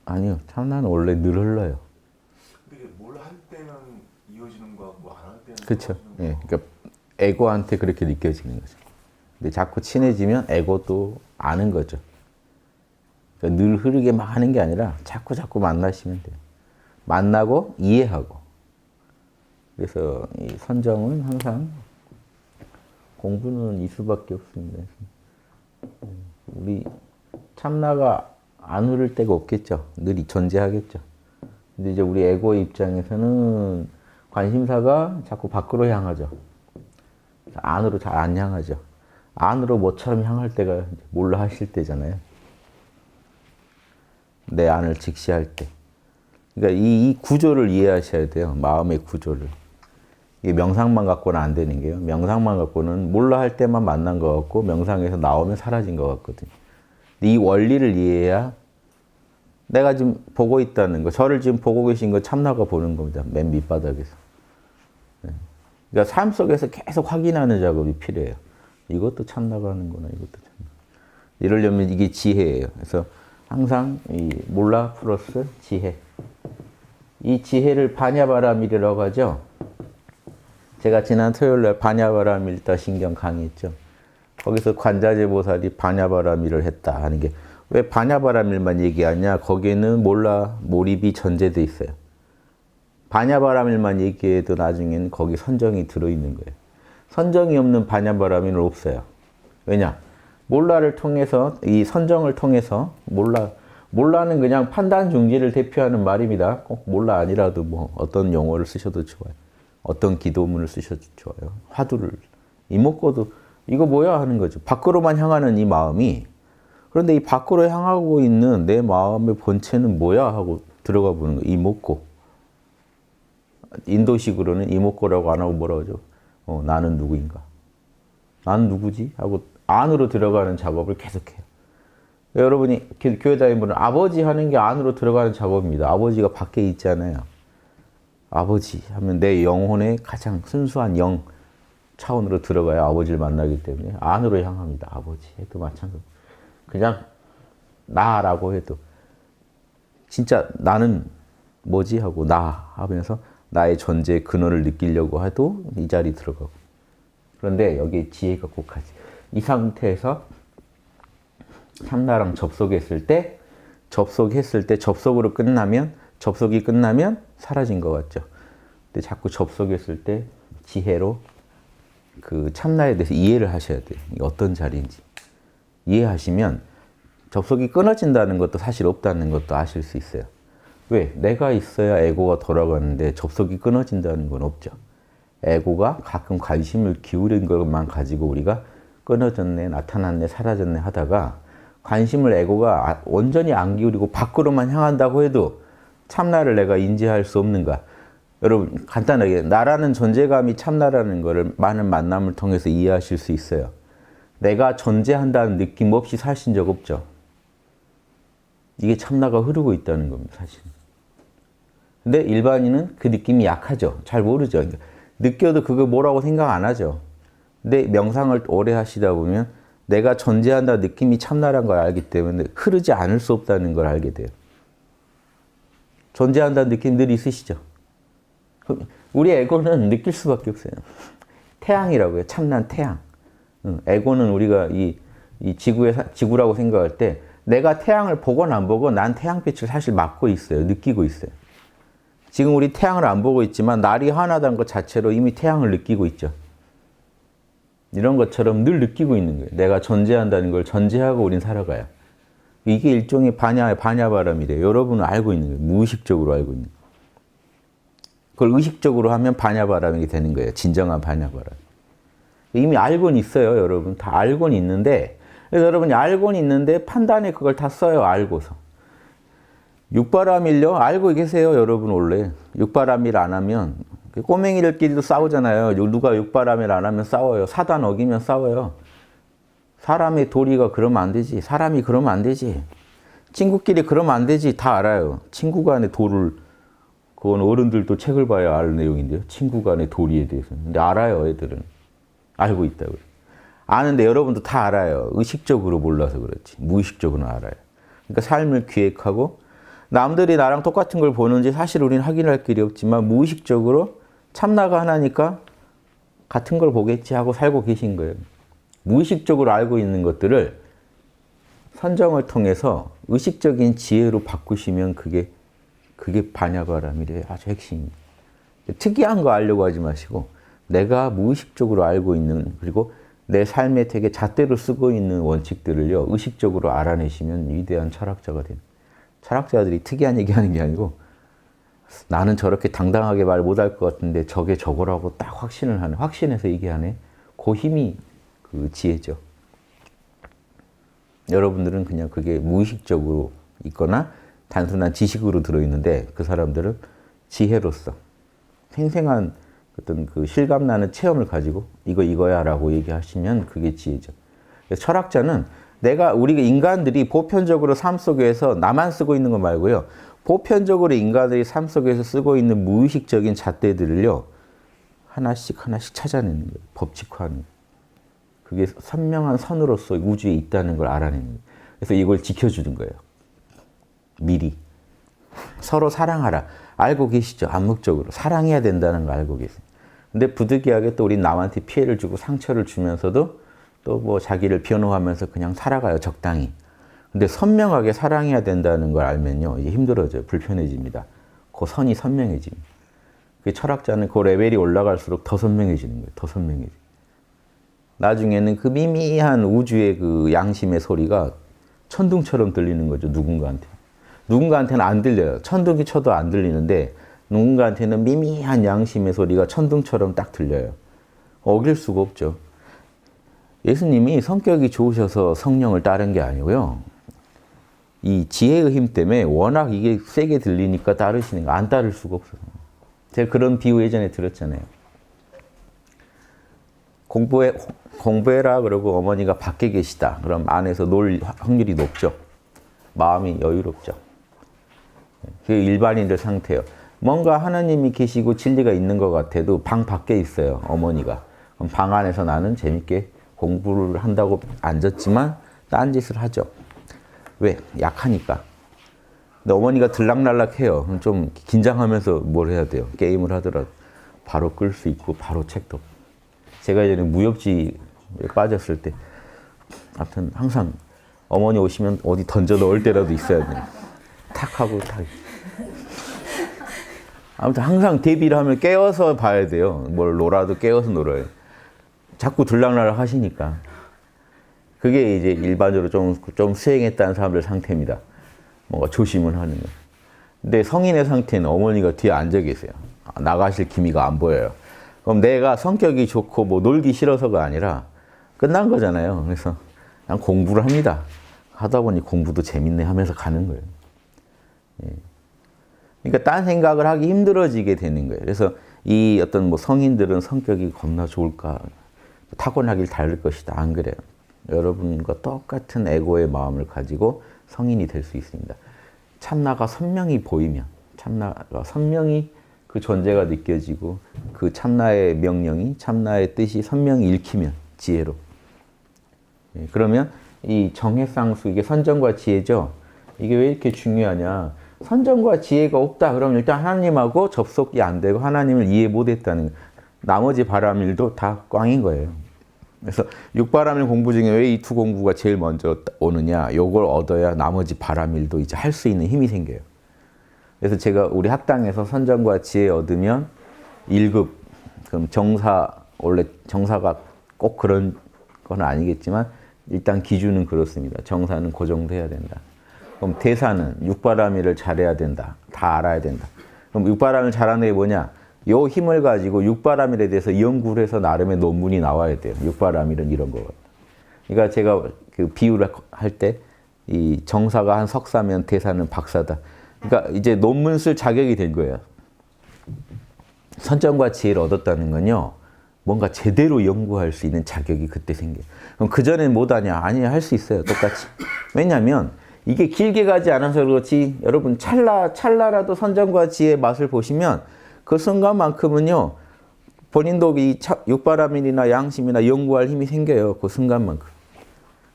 아니요. 참나는 원래 늘 흘러요. 근데 뭘 할 때는 이어지는 거고 뭐 안 할 때는 그렇죠. 사라지는 거. 예. 그러니까 에고한테 그렇게 느껴지는 거죠. 근데 자꾸 친해지면 에고도 아는 거죠. 그러니까 늘 흐르게 막 하는 게 아니라 자꾸 만나시면 돼요. 만나고 이해하고. 그래서 이 선정은 항상 공부는 이 수밖에 없습니다. 우리 참나가 안 흐를 때가 없겠죠. 늘 존재하겠죠. 근데 이제 우리 에고의 입장에서는 관심사가 자꾸 밖으로 향하죠. 안으로 잘 안 향하죠. 안으로 뭐처럼 향할 때가 몰라 하실 때잖아요. 내 안을 직시할 때. 그러니까 이 구조를 이해하셔야 돼요. 마음의 구조를. 이게 명상만 갖고는 안 되는 게요. 명상만 갖고는 몰라 할 때만 만난 것 같고 명상에서 나오면 사라진 것 같거든요. 이 원리를 이해해야 내가 지금 보고 있다는 거, 저를 지금 보고 계신 거 참나가 보는 겁니다. 맨 밑바닥에서. 그러니까 삶 속에서 계속 확인하는 작업이 필요해요. 이것도 참나가 하는구나, 이것도 참나. 이러려면 이게 지혜예요. 그래서 항상 이 몰라 플러스 지혜. 이 지혜를 반야바라밀이라고 하죠. 제가 지난 토요일날 반야바라밀다 신경 강의했죠. 거기서 관자재 보살이 반야바라밀을 했다 하는 게 왜 반야바라밀만 얘기하냐? 거기에는 몰라 몰입이 전제돼 있어요. 반야바라밀만 얘기해도 나중에는 거기 선정이 들어있는 거예요. 선정이 없는 반야바라밀은 없어요. 왜냐? 몰라를 통해서 이 선정을 통해서 몰라는 그냥 판단 중지를 대표하는 말입니다. 꼭 몰라 아니라도 뭐 어떤 용어를 쓰셔도 좋아요. 어떤 기도문을 쓰셔도 좋아요. 화두를 이목고도 이거 뭐야 하는 거죠. 밖으로만 향하는 이 마음이 그런데 이 밖으로 향하고 있는 내 마음의 본체는 뭐야 하고 들어가 보는 거예요. 이목고. 인도식으로는 이목고라고 안 하고 뭐라고 하죠? 나는 누구인가? 나는 누구지? 하고 안으로 들어가는 작업을 계속해요. 여러분이 교회 다니는 분은 아버지 하는 게 안으로 들어가는 작업입니다. 아버지가 밖에 있잖아요. 아버지 하면 내 영혼의 가장 순수한 영 차원으로 들어가야 아버지를 만나기 때문에 안으로 향합니다. 아버지 해도 마찬가지. 그냥 나라고 해도 진짜 나는 뭐지 하고 나 하면서 나의 존재의 근원을 느끼려고 해도 이 자리 들어가고. 그런데 여기 지혜가 꼭하지. 이 상태에서 참나랑 접속했을 때 접속이 끝나면 사라진 것 같죠. 근데 자꾸 접속했을 때 지혜로 그 참나에 대해서 이해를 하셔야 돼요. 이게 어떤 자리인지. 이해하시면 접속이 끊어진다는 것도 사실 없다는 것도 아실 수 있어요. 왜? 내가 있어야 에고가 돌아가는데 접속이 끊어진다는 건 없죠. 에고가 가끔 관심을 기울인 것만 가지고 우리가 끊어졌네, 나타났네, 사라졌네 하다가 관심을 에고가 온전히 안 기울이고 밖으로만 향한다고 해도 참나를 내가 인지할 수 없는가? 여러분 간단하게 나라는 존재감이 참나라는 것을 많은 만남을 통해서 이해하실 수 있어요. 내가 존재한다는 느낌 없이 사신 적 없죠. 이게 참나가 흐르고 있다는 겁니다. 사실. 근데 일반인은 그 느낌이 약하죠. 잘 모르죠. 느껴도 그거 뭐라고 생각 안 하죠. 근데 명상을 오래 하시다 보면 내가 존재한다는 느낌이 참나라는 걸 알기 때문에 흐르지 않을 수 없다는 걸 알게 돼요. 존재한다는 느낌 늘 있으시죠? 우리 에고는 느낄 수밖에 없어요. 태양이라고요. 참난 태양. 에고는 우리가 이 지구라고 생각할 때 내가 태양을 보건 안 보건 난 태양빛을 사실 맞고 있어요. 느끼고 있어요. 지금 우리 태양을 안 보고 있지만 날이 하나다는 것 자체로 이미 태양을 느끼고 있죠. 이런 것처럼 늘 느끼고 있는 거예요. 내가 존재한다는 걸 전제하고 우린 살아가요. 이게 일종의 반야바람이래요. 여러분은 알고 있는 거예요. 무의식적으로 알고 있는 거예요. 그걸 의식적으로 하면 반야바람이 되는 거예요. 진정한 반야바람. 이미 알고는 있어요. 여러분 다 알고는 있는데 그래서 여러분이 알고는 있는데 판단에 그걸 다 써요. 알고서. 육바라밀요? 알고 계세요. 여러분 원래. 육바라밀 안 하면 꼬맹이들끼리도 싸우잖아요. 누가 육바라밀 안 하면 싸워요. 사단 어기면 싸워요. 사람의 도리가 그러면 안 되지. 사람이 그러면 안 되지. 친구끼리 그러면 안 되지. 다 알아요. 친구 간의 도를 그건 어른들도 책을 봐야 알 내용인데요. 친구 간의 도리에 대해서는. 근데 알아요. 애들은. 알고 있다고요. 아는데 여러분도 다 알아요. 의식적으로 몰라서 그렇지. 무의식적으로는 알아요. 그러니까 삶을 기획하고 남들이 나랑 똑같은 걸 보는지 사실 우리는 확인할 길이 없지만 무의식적으로 참나가 하나니까 같은 걸 보겠지 하고 살고 계신 거예요. 무의식적으로 알고 있는 것들을 선정을 통해서 의식적인 지혜로 바꾸시면 그게 반야바람이래요. 아주 핵심입니다. 특이한 거 알려고 하지 마시고 내가 무의식적으로 알고 있는 그리고 내 삶에 되게 잣대로 쓰고 있는 원칙들을요. 의식적으로 알아내시면 위대한 철학자가 됩니다. 철학자들이 특이한 얘기하는 게 아니고 나는 저렇게 당당하게 말 못할 것 같은데 저게 저거라고 딱 확신해서 얘기하네. 그 힘이 그 지혜죠. 여러분들은 그냥 그게 무의식적으로 있거나 단순한 지식으로 들어있는데 그 사람들은 지혜로서 생생한 어떤 그 실감나는 체험을 가지고 이거야 라고 얘기하시면 그게 지혜죠. 그래서 철학자는 우리가 인간들이 보편적으로 삶 속에서 나만 쓰고 있는 거 말고요. 보편적으로 인간들이 삶 속에서 쓰고 있는 무의식적인 잣대들을요. 하나씩 찾아내는 거예요. 법칙화하는 거예요. 그게 선명한 선으로서 우주에 있다는 걸 알아내는 거예요. 그래서 이걸 지켜주는 거예요. 미리. 서로 사랑하라. 알고 계시죠? 암묵적으로. 사랑해야 된다는 걸 알고 계세요. 근데 부득이하게 또 우리 남한테 피해를 주고 상처를 주면서도 또 뭐 자기를 변호하면서 그냥 살아가요. 적당히. 근데 선명하게 사랑해야 된다는 걸 알면요. 이제 힘들어져요. 불편해집니다. 그 선이 선명해집니다. 그 철학자는 그 레벨이 올라갈수록 더 선명해지는 거예요. 더 선명해져요. 나중에는 그 미미한 우주의 그 양심의 소리가 천둥처럼 들리는 거죠. 누군가한테. 누군가한테는 안 들려요. 천둥이 쳐도 안 들리는데 누군가한테는 미미한 양심의 소리가 천둥처럼 딱 들려요. 어길 수가 없죠. 예수님이 성격이 좋으셔서 성령을 따른 게 아니고요. 이 지혜의 힘 때문에 워낙 이게 세게 들리니까 따르시는 거. 안 따를 수가 없어요. 제가 그런 비유 예전에 들었잖아요. 공부해라 그러고 어머니가 밖에 계시다. 그럼 안에서 놀 확률이 높죠. 마음이 여유롭죠. 그게 일반인들 상태예요. 뭔가 하나님이 계시고 진리가 있는 것 같아도 방 밖에 있어요. 어머니가. 그럼 방 안에서 나는 재밌게 공부를 한다고 앉았지만 딴짓을 하죠. 왜? 약하니까. 근데 어머니가 들락날락해요. 그럼 좀 긴장하면서 뭘 해야 돼요. 게임을 하더라도 바로 끌 수 있고 바로 책도. 제가 예전에 무협지에 빠졌을 때 아무튼 항상 어머니 오시면 어디 던져 넣을 때라도 있어야 돼요. 탁 하고 탁. 아무튼 항상 대비를 하면 깨워서 봐야 돼요. 뭘 놀아도 깨워서 놀아요. 자꾸 들락날락 하시니까. 그게 이제 일반적으로 좀 수행했다는 사람들 상태입니다. 뭔가 조심을 하는 거. 근데 성인의 상태는 어머니가 뒤에 앉아 계세요. 나가실 기미가 안 보여요. 그럼 내가 성격이 좋고 뭐 놀기 싫어서가 아니라 끝난 거잖아요. 그래서 그냥 공부를 합니다. 하다 보니 공부도 재밌네 하면서 가는 거예요. 예. 그러니까 딴 생각을 하기 힘들어지게 되는 거예요. 그래서 이 어떤 뭐 성인들은 성격이 겁나 좋을까? 타고나길 다를 것이다. 안 그래요. 여러분과 똑같은 에고의 마음을 가지고 성인이 될 수 있습니다. 참나가 선명히 보이면, 참나가 선명히 그 존재가 느껴지고 그 참나의 명령이, 참나의 뜻이 선명히 읽히면 지혜로. 예, 그러면 이 정해상수, 이게 선정과 지혜죠. 이게 왜 이렇게 중요하냐. 선정과 지혜가 없다. 그럼 일단 하나님하고 접속이 안 되고 하나님을 이해 못했다는 거예요. 나머지 바람일도 다 꽝인 거예요. 그래서 육바람일 공부 중에 왜 이 두 공부가 제일 먼저 오느냐. 요걸 얻어야 나머지 바람일도 이제 할 수 있는 힘이 생겨요. 그래서 제가 우리 학당에서 선정과 지혜 얻으면 1급, 그럼 원래 정사가 꼭 그런 건 아니겠지만 일단 기준은 그렇습니다. 정사는 그 정도 해야 된다. 그럼 대사는 육바람일을 잘해야 된다. 다 알아야 된다. 그럼 육바람일 잘하는 게 뭐냐? 요 힘을 가지고 육바람일에 대해서 연구를 해서 나름의 논문이 나와야 돼요. 육바람일은 이런 거거든요. 그러니까 제가 그 비유를 할 때 이 정사가 한 석사면 대사는 박사다. 그러니까 이제 논문 쓸 자격이 된 거예요. 선정과 지혜를 얻었다는 건요. 뭔가 제대로 연구할 수 있는 자격이 그때 생겨요. 그럼 그전엔 못하냐? 아니야, 할 수 있어요. 똑같이. 왜냐하면 이게 길게 가지 않아서 그렇지 여러분 찰나라도 선정과 지혜의 맛을 보시면 그 순간만큼은요. 본인도 이 육바라밀이나 양심이나 연구할 힘이 생겨요. 그 순간만큼.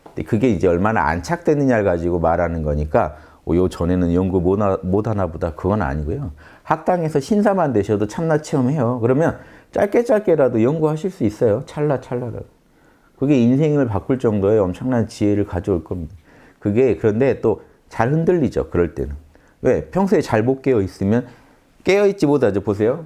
근데 그게 이제 얼마나 안착되느냐를 가지고 말하는 거니까 요 전에는 연구 못 하나 보다. 그건 아니고요. 학당에서 신사만 되셔도 참나 체험해요. 그러면 짧게라도 연구하실 수 있어요. 찰나라도. 그게 인생을 바꿀 정도의 엄청난 지혜를 가져올 겁니다. 그게 그런데 또 잘 흔들리죠. 그럴 때는. 왜? 평소에 잘 못 깨어 있으면 깨어있지 못하죠. 보세요.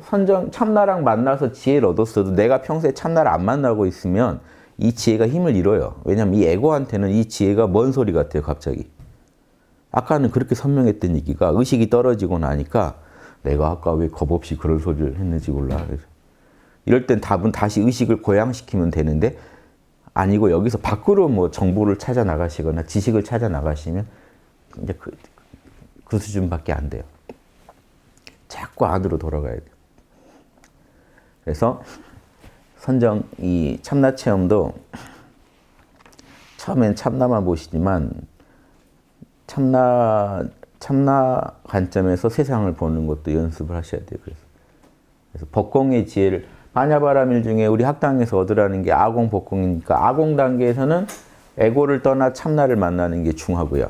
참나랑 만나서 지혜를 얻었어도 내가 평소에 참나를 안 만나고 있으면 이 지혜가 힘을 잃어요. 왜냐하면 이 에고한테는 이 지혜가 먼 소리 같아요. 갑자기. 아까는 그렇게 선명했던 얘기가 의식이 떨어지고 나니까 내가 아까 왜 겁없이 그럴 소리를 했는지 몰라. 그래서 이럴 땐 답은 다시 의식을 고양시키면 되는데 아니고 여기서 밖으로 뭐 정보를 찾아 나가시거나 지식을 찾아 나가시면 이제 그 수준밖에 안 돼요. 자꾸 안으로 돌아가야 돼요. 그래서 선정 이 참나 체험도 처음엔 참나만 보시지만 참나 관점에서 세상을 보는 것도 연습을 하셔야 돼요. 그래서 법공의 지혜를 반야바라밀 중에 우리 학당에서 얻으라는 게 아공 법공이니까 아공 단계에서는 에고를 떠나 참나를 만나는 게 중하고요.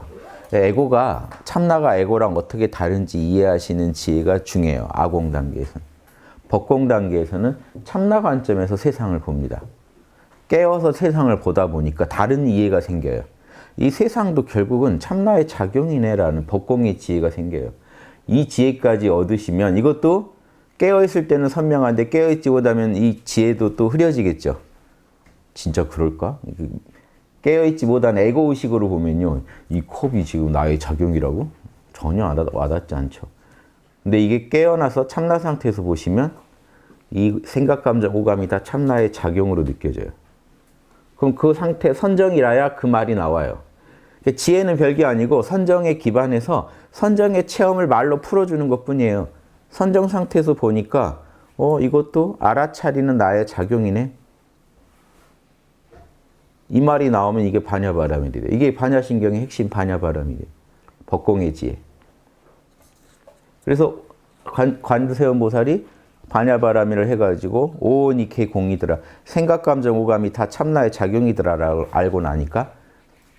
에고가 참나가 에고랑 어떻게 다른지 이해하시는 지혜가 중요해요. 아공 단계에서는. 법공 단계에서는 참나 관점에서 세상을 봅니다. 깨어서 세상을 보다 보니까 다른 이해가 생겨요. 이 세상도 결국은 참나의 작용이네라는 법공의 지혜가 생겨요. 이 지혜까지 얻으시면 이것도 깨어있을 때는 선명한데 깨어있지 못하면 이 지혜도 또 흐려지겠죠. 진짜 그럴까? 깨어있지 못한 에고의식으로 보면요. 이 컵이 지금 나의 작용이라고? 전혀 와닿지 않죠. 근데 이게 깨어나서 참나 상태에서 보시면 이 생각, 감정, 오감이 다 참나의 작용으로 느껴져요. 그럼 그 상태, 선정이라야 그 말이 나와요. 지혜는 별게 아니고 선정에 기반해서 선정의 체험을 말로 풀어주는 것뿐이에요. 선정 상태에서 보니까 이것도 알아차리는 나의 작용이네. 이 말이 나오면 이게 반야바람이 돼요. 이게 반야신경의 핵심 반야바람이 돼요. 법공의 지혜. 그래서 관두세음보살이 반야바람이를 해가지고 오니케 공이더라. 생각, 감정, 오감이 다 참나의 작용이더라라고 알고 나니까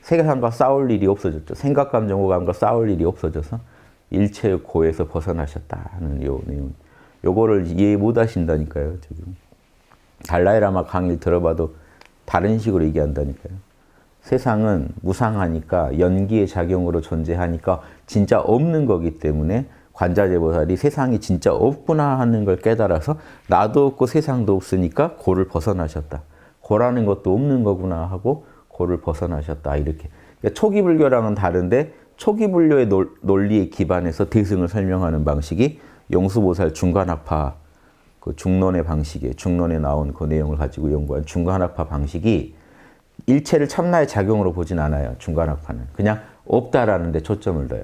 세상과 싸울 일이 없어졌죠. 생각, 감정, 오감과 싸울 일이 없어져서 일체의 고에서 벗어나셨다는 요 내용. 요거를 이해 못 하신다니까요. 지금 달라이라마 강의를 들어봐도 다른 식으로 얘기한다니까요. 세상은 무상하니까 연기의 작용으로 존재하니까 진짜 없는 거기 때문에 관자재보살이 세상이 진짜 없구나 하는 걸 깨달아서 나도 없고 세상도 없으니까 고를 벗어나셨다. 고라는 것도 없는 거구나 하고 고를 벗어나셨다. 이렇게. 그러니까 초기 불교랑은 다른데 초기 불교의 논리에 기반해서 대승을 설명하는 방식이 용수보살 중간학파 그 중론의 방식이에요. 중론에 나온 그 내용을 가지고 연구한 중간학파 방식이 일체를 참나의 작용으로 보진 않아요. 중간학파는. 그냥 없다라는 데 초점을 둬요.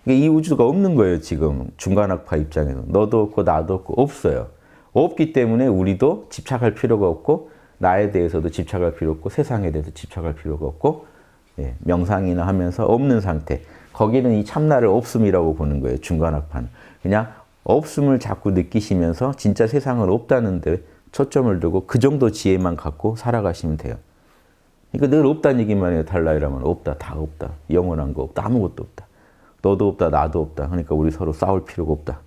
이 우주가 없는 거예요. 지금 중간학파 입장에는. 너도 없고 나도 없고 없어요. 없기 때문에 우리도 집착할 필요가 없고 나에 대해서도 집착할 필요 없고 세상에 대해서 집착할 필요가 없고 명상이나 하면서 없는 상태. 거기는 이 참나를 없음이라고 보는 거예요. 중간학파는. 그냥 없음을 자꾸 느끼시면서 진짜 세상은 없다는 데 초점을 두고 그 정도 지혜만 갖고 살아가시면 돼요. 그러니까 늘 없다는 얘기만 해요. 달라이라면 없다. 다 없다. 영원한 거 없다. 아무것도 없다. 너도 없다. 나도 없다. 그러니까 우리 서로 싸울 필요가 없다.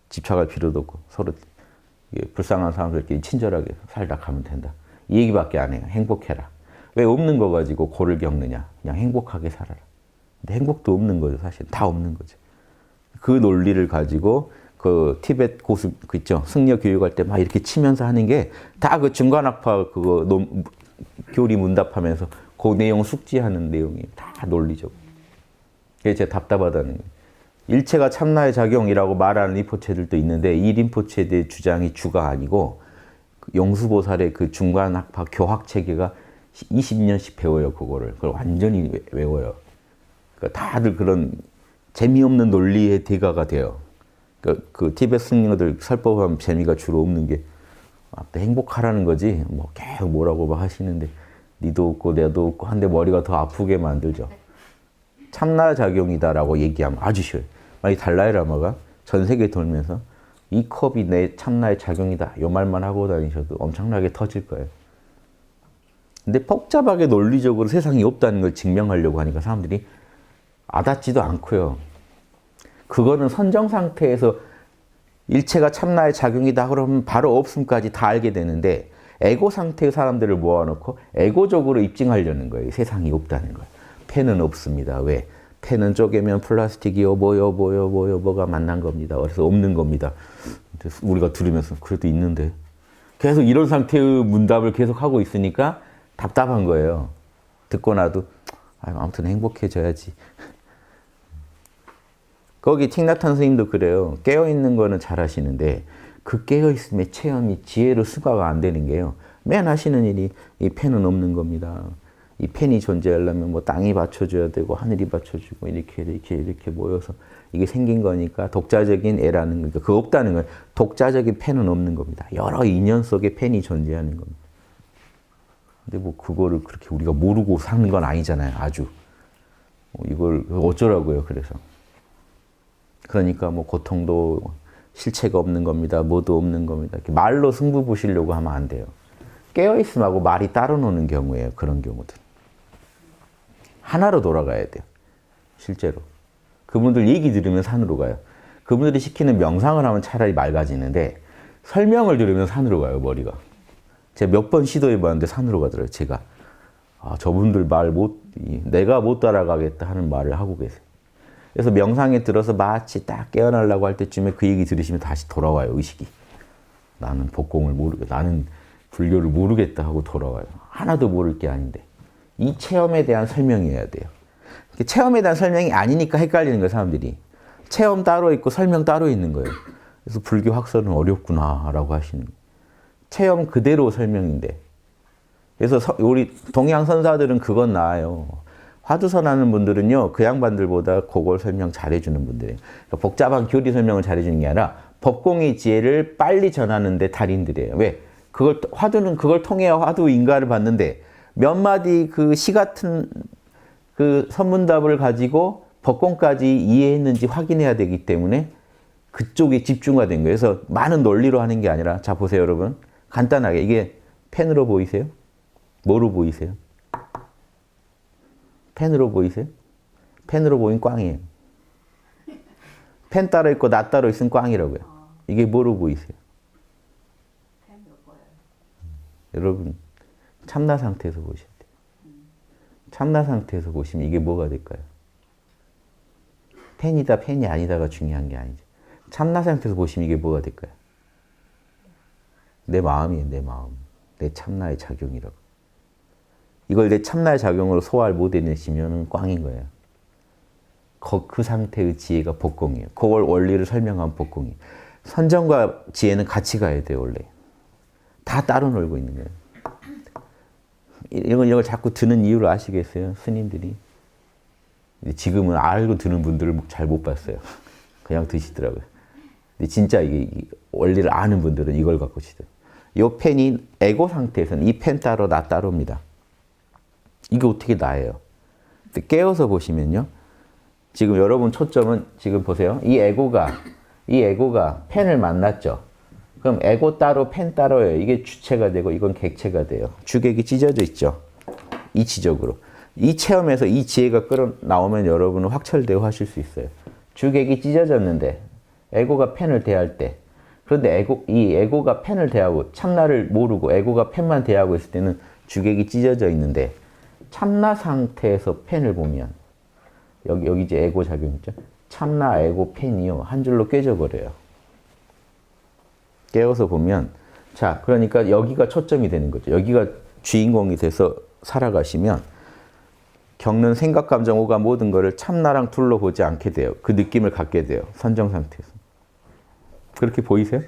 집착할 필요도 없고 서로 불쌍한 사람들끼리 친절하게 살다 가면 된다. 이 얘기밖에 안 해요. 행복해라. 왜 없는 거 가지고 고를 겪느냐. 그냥 행복하게 살아라. 근데 행복도 없는 거죠. 사실 다 없는 거죠. 그 논리를 가지고 그 티베트 고수 그 있죠. 승려 교육할 때 막 이렇게 치면서 하는 게 다 그 중간학파 그거 교리 문답하면서 그 내용 숙지하는 내용이 다 논리적. 그게 제가 답답하다는 거예요. 일체가 참나의 작용이라고 말하는 림포체들도 있는데 이 림포체의 주장이 주가 아니고 용수보살의 그 중간학파 교학 체계가 20년씩 배워요. 그거를. 그걸 완전히 외워요. 그러니까 다들 그런 재미없는 논리의 대가가 돼요. 그 티베트 승려들 설법하면 재미가 주로 없는 게 행복하라는 거지. 뭐 계속 뭐라고 막 하시는데 니도 없고 내도 없고 한데 머리가 더 아프게 만들죠. 참나 작용이다라고 얘기하면 아주 쉬워요. 만약 달라이라마가 전 세계 돌면서 이 컵이 내 참나의 작용이다. 이 말만 하고 다니셔도 엄청나게 터질 거예요. 근데 복잡하게 논리적으로 세상이 없다는 걸 증명하려고 하니까 사람들이 와닿지도 않고요. 그거는 선정 상태에서 일체가 참나의 작용이다 그러면 바로 없음까지 다 알게 되는데 에고 상태의 사람들을 모아놓고 에고적으로 입증하려는 거예요. 세상이 없다는 거예요. 펜은 없습니다. 왜? 펜은 쪼개면 플라스틱이요, 뭐가 만난 겁니다. 그래서 없는 겁니다. 우리가 들으면서 그래도 있는데. 계속 이런 상태의 문답을 계속 하고 있으니까 답답한 거예요. 듣고 나도 아무튼 행복해져야지. 거기 틱나탄 스님도 그래요. 깨어있는 거는 잘 하시는데 그 깨어있음의 체험이 지혜로 승화가 안 되는 게요. 맨 하시는 일이 이 펜은 없는 겁니다. 이 펜이 존재하려면 뭐 땅이 받쳐줘야 되고 하늘이 받쳐주고 이렇게 모여서 이게 생긴 거니까 독자적인 애라는 거니까 그거 없다는 거예요. 독자적인 펜은 없는 겁니다. 여러 인연 속에 펜이 존재하는 겁니다. 근데 뭐 그거를 그렇게 우리가 모르고 사는 건 아니잖아요. 아주. 이걸 어쩌라고요. 그래서. 그러니까 뭐 고통도 실체가 없는 겁니다. 뭐도 없는 겁니다. 이렇게 말로 승부 보시려고 하면 안 돼요. 깨어있음하고 말이 따로 노는 경우에요. 그런 경우들. 하나로 돌아가야 돼요. 실제로. 그분들 얘기 들으면 산으로 가요. 그분들이 시키는 명상을 하면 차라리 맑아지는데 설명을 들으면 산으로 가요. 머리가. 제가 몇 번 시도해봤는데 산으로 가더라고요. 제가. 저분들 내가 못 따라가겠다 하는 말을 하고 계세요. 그래서 명상에 들어서 마치 딱 깨어나려고 할 때쯤에 그 얘기 들으시면 다시 돌아와요. 의식이. 나는 법공을 모르겠다. 나는 불교를 모르겠다 하고 돌아와요. 하나도 모를 게 아닌데. 이 체험에 대한 설명이어야 돼요. 체험에 대한 설명이 아니니까 헷갈리는 거예요. 사람들이. 체험 따로 있고 설명 따로 있는 거예요. 그래서 불교 학설은 어렵구나라고 하시는 거예요. 체험 그대로 설명인데. 그래서 우리 동양 선사들은 그건 나아요. 화두선 하는 분들은요, 그 양반들보다 그걸 설명 잘해주는 분들이에요. 그러니까 복잡한 교리 설명을 잘해주는 게 아니라 법공의 지혜를 빨리 전하는데 달인들이에요. 왜? 화두는 그걸 통해야 화두 인가를 받는데 몇 마디 그 시 같은 그 선문답을 가지고 법공까지 이해했는지 확인해야 되기 때문에 그쪽에 집중화 된 거예요. 그래서 많은 논리로 하는 게 아니라, 자, 보세요, 여러분. 간단하게. 이게 펜으로 보이세요? 뭐로 보이세요? 펜으로 보이세요? 펜으로 보인 꽝이에요. 펜 따로 있고 나 따로 있으면 꽝이라고요. 이게 뭐로 보이세요? 펜으로 보여요. 여러분, 참나 상태에서 보셔야 돼요. 참나 상태에서 보시면 이게 뭐가 될까요? 펜이다, 펜이 아니다가 중요한 게 아니죠. 참나 상태에서 보시면 이게 뭐가 될까요? 내 마음이에요, 내 마음. 내 참나의 작용이라고. 이걸 내 참나의 작용으로 소화를 못 해내시면 꽝인 거예요. 그 상태의 지혜가 법공이에요. 그걸 원리를 설명한 법공이에요. 선정과 지혜는 같이 가야 돼요, 원래. 다 따로 놀고 있는 거예요. 이걸 자꾸 드는 이유를 아시겠어요? 스님들이. 지금은 알고 드는 분들을 잘 못 봤어요. 그냥 드시더라고요. 근데 진짜 이게 원리를 아는 분들은 이걸 갖고 치더라고요. 이 펜이 에고 상태에서는 이 펜 따로 나 따로입니다. 이게 어떻게 나예요? 깨어서 보시면요. 지금 여러분 초점은 지금 보세요. 이 에고가 펜을 만났죠. 그럼 에고 따로 펜 따로예요. 이게 주체가 되고 이건 객체가 돼요. 주객이 찢어져 있죠. 이치적으로. 이 체험에서 이 지혜가 끌어나오면 여러분은 확철되고 하실 수 있어요. 주객이 찢어졌는데 에고가 펜을 대할 때, 그런데 이 에고가 펜을 대하고 참나를 모르고 에고가 펜만 대하고 있을 때는 주객이 찢어져 있는데 참나 상태에서 펜을 보면 여기 이제 에고 작용 있죠. 참나 에고 펜이요 한 줄로 꿰져 버려요. 깨어서 보면, 자, 그러니까 여기가 초점이 되는 거죠. 여기가 주인공이 돼서 살아가시면 겪는 생각, 감정, 오감 모든 거를 참나랑 둘러보지 않게 돼요. 그 느낌을 갖게 돼요. 선정 상태에서. 그렇게 보이세요?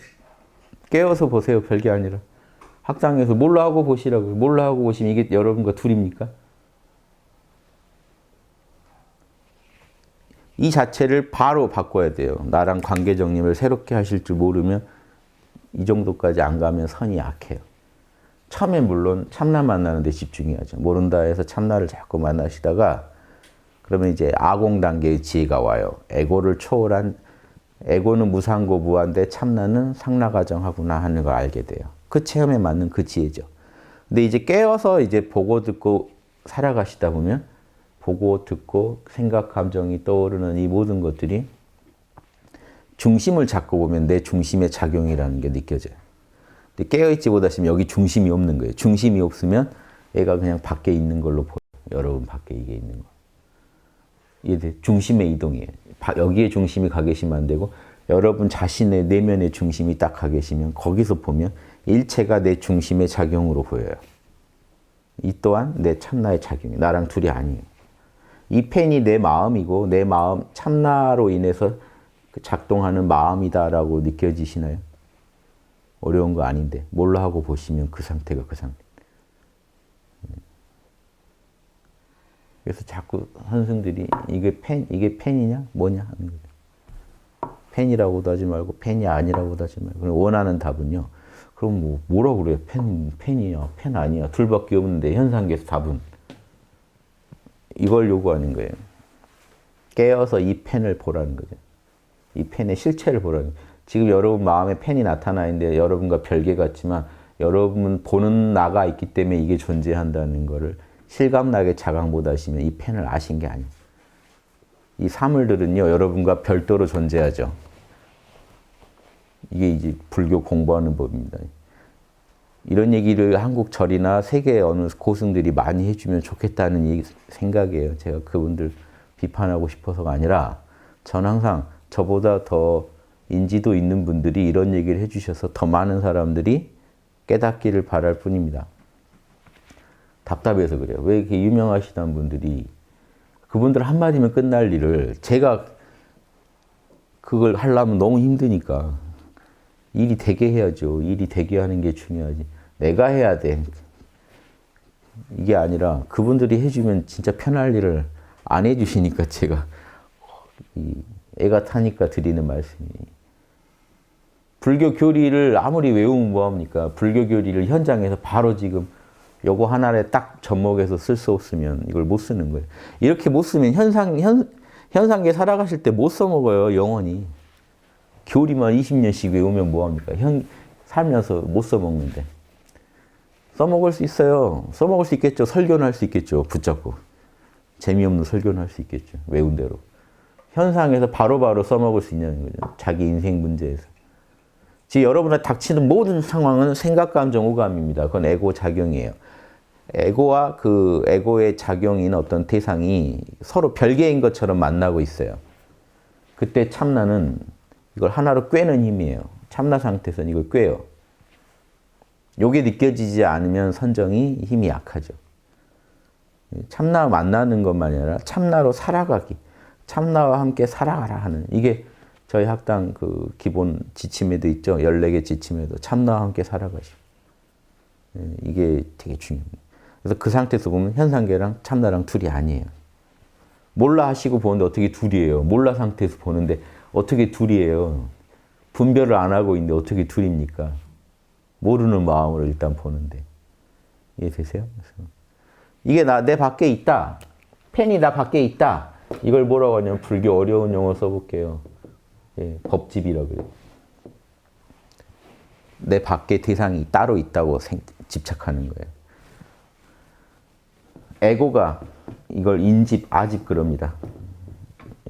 깨어서 보세요. 별게 아니라. 학당에서 뭘로 하고 보시라고요. 뭘로 하고 보시면 이게 여러분과 둘입니까? 이 자체를 바로 바꿔야 돼요. 나랑 관계 정립을 새롭게 하실 줄 모르면 이 정도까지 안 가면 선이 약해요. 처음에 물론 참나 만나는 데 집중해야죠. 모른다 해서 참나를 자꾸 만나시다가 그러면 이제 아공 단계의 지혜가 와요. 에고를 초월한, 에고는 무상고 무한데 참나는 상라가정하구나 하는 걸 알게 돼요. 그 체험에 맞는 그 지혜죠. 근데 이제 깨어서 이제 보고 듣고 살아가시다 보면 보고 듣고 생각, 감정이 떠오르는 이 모든 것들이 중심을 잡고 보면 내 중심의 작용이라는 게 느껴져요. 근데 깨어있지 못하시면 여기 중심이 없는 거예요. 중심이 없으면 얘가 그냥 밖에 있는 걸로 보여요. 여러분 밖에 이게 있는 거. 이게 중심의 이동이에요. 여기에 중심이 가 계시면 안 되고 여러분 자신의 내면의 중심이 딱 가 계시면 거기서 보면 일체가 내 중심의 작용으로 보여요. 이 또한 내 참나의 작용이에요. 나랑 둘이 아니에요. 이 펜이 내 마음이고 내 마음 참나로 인해서 작동하는 마음이다라고 느껴지시나요? 어려운 거 아닌데 뭘로 하고 보시면 그 상태가 그 상태. 그래서 자꾸 선생들이 이게 펜이냐 뭐냐 하는 거죠. 펜이라고도 하지 말고 펜이 아니라고도 하지 말고 그럼 원하는 답은요. 그럼 뭐라 그래요? 펜이야 펜 아니야 둘밖에 없는데 현상계에서 답은 이걸 요구하는 거예요. 깨어서 이 펜을 보라는 거죠. 이 펜의 실체를 보라는 거예요. 지금 여러분 마음에 펜이 나타나 있는데 여러분과 별개 같지만 여러분 보는 나가 있기 때문에 이게 존재한다는 거를 실감나게 자각 못 하시면 이 펜을 아신 게 아니에요. 이 사물들은요, 여러분과 별도로 존재하죠. 이게 이제 불교 공부하는 법입니다. 이런 얘기를 한국 절이나 세계 어느 고승들이 많이 해주면 좋겠다는 생각이에요. 제가 그분들 비판하고 싶어서가 아니라 전 항상 저보다 더 인지도 있는 분들이 이런 얘기를 해주셔서 더 많은 사람들이 깨닫기를 바랄 뿐입니다. 답답해서 그래요. 왜 이렇게 유명하시던 분들이 그분들 한마디면 끝날 일을 제가 그걸 하려면 너무 힘드니까 일이 되게 해야죠. 일이 되게 하는 게 중요하지. 내가 해야 돼. 이게 아니라 그분들이 해주면 진짜 편할 일을 안 해주시니까 제가 애가 타니까 드리는 말씀이 불교 교리를 아무리 외우면 뭐합니까? 불교 교리를 현장에서 바로 지금 요거 하나에 딱 접목해서 쓸 수 없으면 이걸 못 쓰는 거예요. 이렇게 못 쓰면 현상계 살아가실 때 못 써먹어요, 영원히. 교리만 20년씩 외우면 뭐합니까? 살면서 못 써먹는데. 써먹을 수 있어요. 써먹을 수 있겠죠. 설교는 할 수 있겠죠. 붙잡고. 재미없는 설교는 할 수 있겠죠. 외운 대로. 현상에서 바로바로 써먹을 수 있냐는 거죠. 자기 인생 문제에서. 지금 여러분한테 닥치는 모든 상황은 생각, 감정, 오감입니다. 그건 에고 작용이에요. 에고와 그 에고의 작용인 어떤 대상이 서로 별개인 것처럼 만나고 있어요. 그때 참나는 이걸 하나로 꿰는 힘이에요. 참나 상태에서는 이걸 꿰요. 요게 느껴지지 않으면 선정이 힘이 약하죠. 참나 만나는 것만이 아니라 참나로 살아가기. 참나와 함께 살아가라 하는 이게 저희 학당 그 기본 지침에도 있죠. 14개 지침에도 참나와 함께 살아가시고. 이게 되게 중요합니다. 그래서 그 상태에서 보면 현상계랑 참나랑 둘이 아니에요. 몰라 하시고 보는데 어떻게 둘이에요? 몰라 상태에서 보는데 어떻게 둘이에요? 분별을 안 하고 있는데 어떻게 둘입니까? 모르는 마음으로 일단 보는데. 이해되세요? 이게 내 밖에 있다. 펜이 나 밖에 있다. 이걸 뭐라고 하냐면 불교 어려운 용어 써볼게요. 예, 법집이라고 그래요. 내 밖에 대상이 따로 있다고 집착하는 거예요. 에고가 이걸 인집, 아집 그럽니다.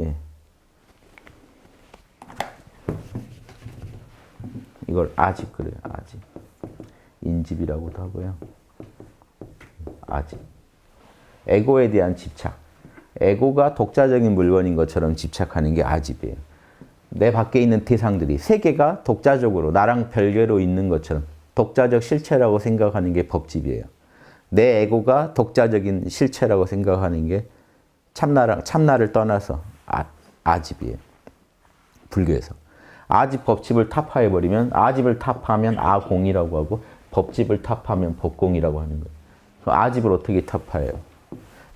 예. 이걸 아집 그래요. 아집. 인집이라고도 하고요. 아집. 에고에 대한 집착. 에고가 독자적인 물건인 것처럼 집착하는 게 아집이에요. 내 밖에 있는 대상들이 세계가 독자적으로 나랑 별개로 있는 것처럼 독자적 실체라고 생각하는 게 법집이에요. 내 에고가 독자적인 실체라고 생각하는 게 참나를 떠나서 아집이에요. 불교에서. 아집 법집을 타파해 버리면 아집을 타파하면 아공이라고 하고 법집을 타파하면 법공이라고 하는 거예요. 그럼 아집을 어떻게 타파해요?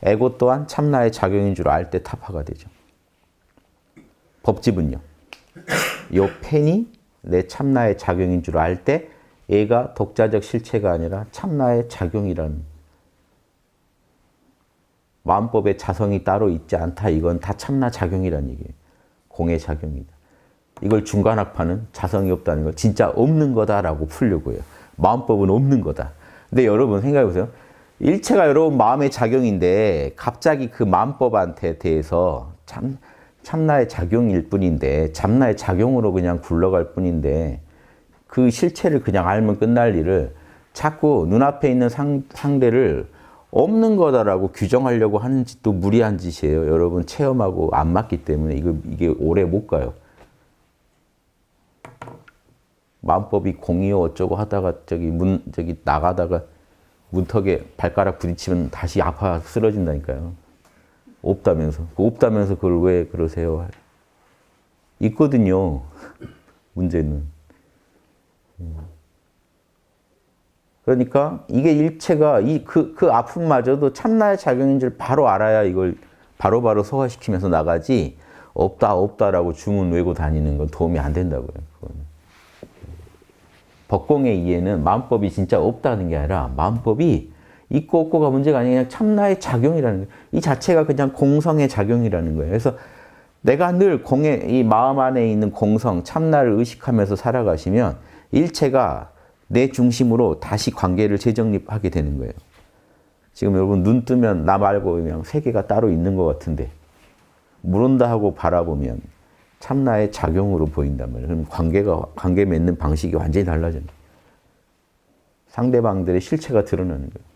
에고 또한 참나의 작용인 줄 알 때 타파가 되죠. 법집은요. 요 펜이 내 참나의 작용인 줄 알 때 얘가 독자적 실체가 아니라 참나의 작용이라는 마음법에 자성이 따로 있지 않다. 이건 다 참나 작용이라는 얘기예요. 공의 작용이다. 이걸 중간학파는 자성이 없다는 걸 진짜 없는 거다라고 풀려고 해요. 마음법은 없는 거다. 근데 여러분 생각해 보세요. 일체가 여러분 마음의 작용인데 갑자기 그 마음법한테 대해서 참나의 작용일 뿐인데 참나의 작용으로 그냥 굴러갈 뿐인데 그 실체를 그냥 알면 끝날 일을 자꾸 눈앞에 있는 상대를 없는 거다라고 규정하려고 하는 짓도 무리한 짓이에요. 여러분 체험하고 안 맞기 때문에 이게 오래 못 가요. 마음법이 공이요 어쩌고 하다가 저기 나가다가 문턱에 발가락 부딪히면 다시 아파 쓰러진다니까요. 없다면서. 없다면서 그걸 왜 그러세요? 있거든요. 문제는. 그러니까 이게 일체가 그 아픔마저도 참나의 작용인 줄 바로 알아야 이걸 바로바로 소화시키면서 나가지 없다라고 주문 외고 다니는 건 도움이 안 된다고요. 그거는. 법공의 이해는 마음법이 진짜 없다는 게 아니라 마음법이 있고 없고가 문제가 아니라 그냥 참나의 작용이라는 거예요. 이 자체가 그냥 공성의 작용이라는 거예요. 그래서 내가 늘 이 마음 안에 있는 공성, 참나를 의식하면서 살아가시면 일체가 내 중심으로 다시 관계를 재정립하게 되는 거예요. 지금 여러분 눈 뜨면 나 말고 그냥 세계가 따로 있는 것 같은데 모른다 하고 바라보면 참나의 작용으로 보인단 말이에요. 그럼 관계 맺는 방식이 완전히 달라져요. 상대방들의 실체가 드러나는 거예요.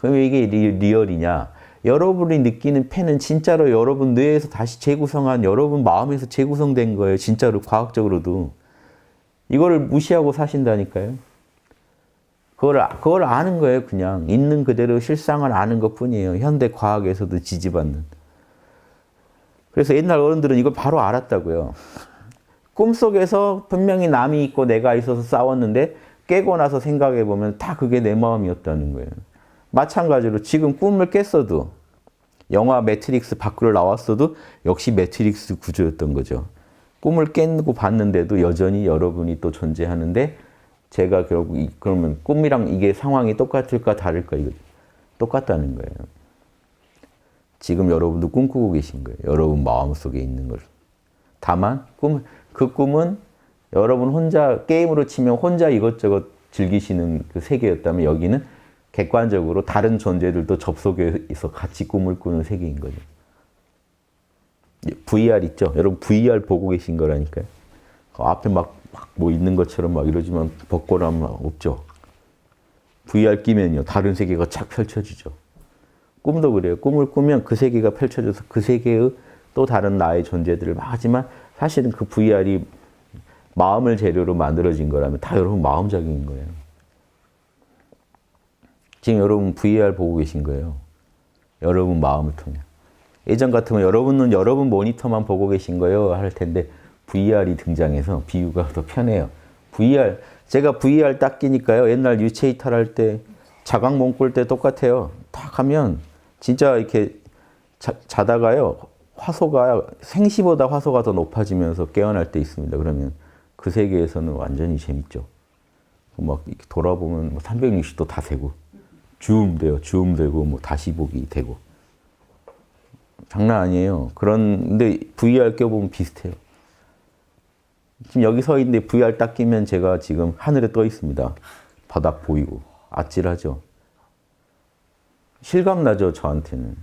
그럼 이게 리얼이냐? 여러분이 느끼는 폐는 진짜로 여러분 뇌에서 다시 재구성한 여러분 마음에서 재구성된 거예요. 진짜로 과학적으로도. 이거를 무시하고 사신다니까요. 그걸 아는 거예요. 그냥 있는 그대로 실상을 아는 것뿐이에요. 현대 과학에서도 지지받는. 그래서 옛날 어른들은 이걸 바로 알았다고요. 꿈속에서 분명히 남이 있고 내가 있어서 싸웠는데 깨고 나서 생각해보면 다 그게 내 마음이었다는 거예요. 마찬가지로 지금 꿈을 깼어도 영화 매트릭스 밖으로 나왔어도 역시 매트릭스 구조였던 거죠. 꿈을 깨고 봤는데도 여전히 여러분이 또 존재하는데 제가 결국 그러면 꿈이랑 이게 상황이 똑같을까 다를까 이거 똑같다는 거예요. 지금 여러분도 꿈꾸고 계신 거예요. 여러분 마음속에 있는 걸. 다만 그 꿈은 여러분 혼자 게임으로 치면 혼자 이것저것 즐기시는 그 세계였다면 여기는 객관적으로 다른 존재들도 접속해서 같이 꿈을 꾸는 세계인 거죠. VR 있죠? 여러분 VR 보고 계신 거라니까요. 앞에 막 뭐 있는 것처럼 막 이러지만 벗고 나면 없죠. VR 끼면요. 다른 세계가 착 펼쳐지죠. 꿈도 그래요. 꿈을 꾸면 그 세계가 펼쳐져서 그 세계의 또 다른 나의 존재들을 막 하지만 사실은 그 VR이 마음을 재료로 만들어진 거라면 다 여러분 마음작용인 거예요. 지금 여러분 VR 보고 계신 거예요. 여러분 마음을 통해. 예전 같으면 여러분은 여러분 모니터만 보고 계신 거예요 할 텐데 VR이 등장해서 비유가 더 편해요. 제가 VR 딱 끼니까요. 옛날 유체 이탈할 때 자각 몸 꿀 때 똑같아요. 딱 하면 진짜 이렇게 자다가요. 화소가 생시보다 화소가 더 높아지면서 깨어날 때 있습니다. 그러면 그 세계에서는 완전히 재밌죠. 막 이렇게 돌아보면 360도 다 되고 줌 돼요. 줌 되고 뭐 다시 보기 되고 장난 아니에요. 그런데 VR 껴보면 비슷해요. 지금 여기 서 있는데 VR 딱 끼면 제가 지금 하늘에 떠 있습니다. 바닥 보이고 아찔하죠. 실감나죠, 저한테는.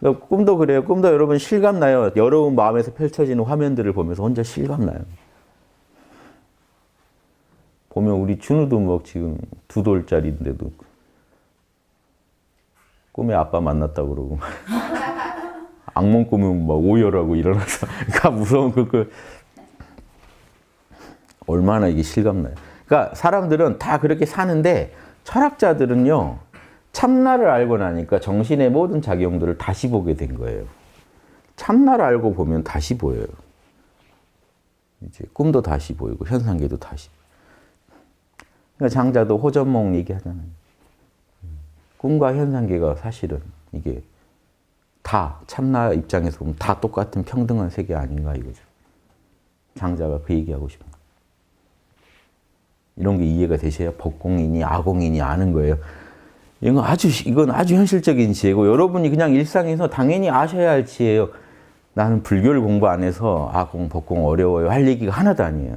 그러니까 꿈도 그래요. 꿈도 여러분 실감나요. 여러분 마음에서 펼쳐지는 화면들을 보면서 혼자 실감나요. 보면 우리 준우도 뭐 지금 2돌짜리인데도 꿈에 아빠 만났다고 그러고 악몽 꾸면 막 오열하고 일어나서 그러니까 무서운 얼마나 이게 실감나요. 그러니까 사람들은 다 그렇게 사는데 철학자들은요. 참나를 알고 나니까 정신의 모든 작용들을 다시 보게 된 거예요. 참나를 알고 보면 다시 보여요. 이제 꿈도 다시 보이고 현상계도 다시. 그러니까 장자도 호전몽 얘기하잖아요. 꿈과 현상계가 사실은 이게 다 참나 입장에서 보면 다 똑같은 평등한 세계 아닌가 이거죠. 장자가 그 얘기하고 싶은 거예요. 이런 게 이해가 되셔야 법공이니 아공이니 아는 거예요. 이건 아주 현실적인 지혜고 여러분이 그냥 일상에서 당연히 아셔야 할 지혜예요. 나는 불교를 공부 안 해서 아공, 법공 어려워요 할 얘기가 하나도 아니에요.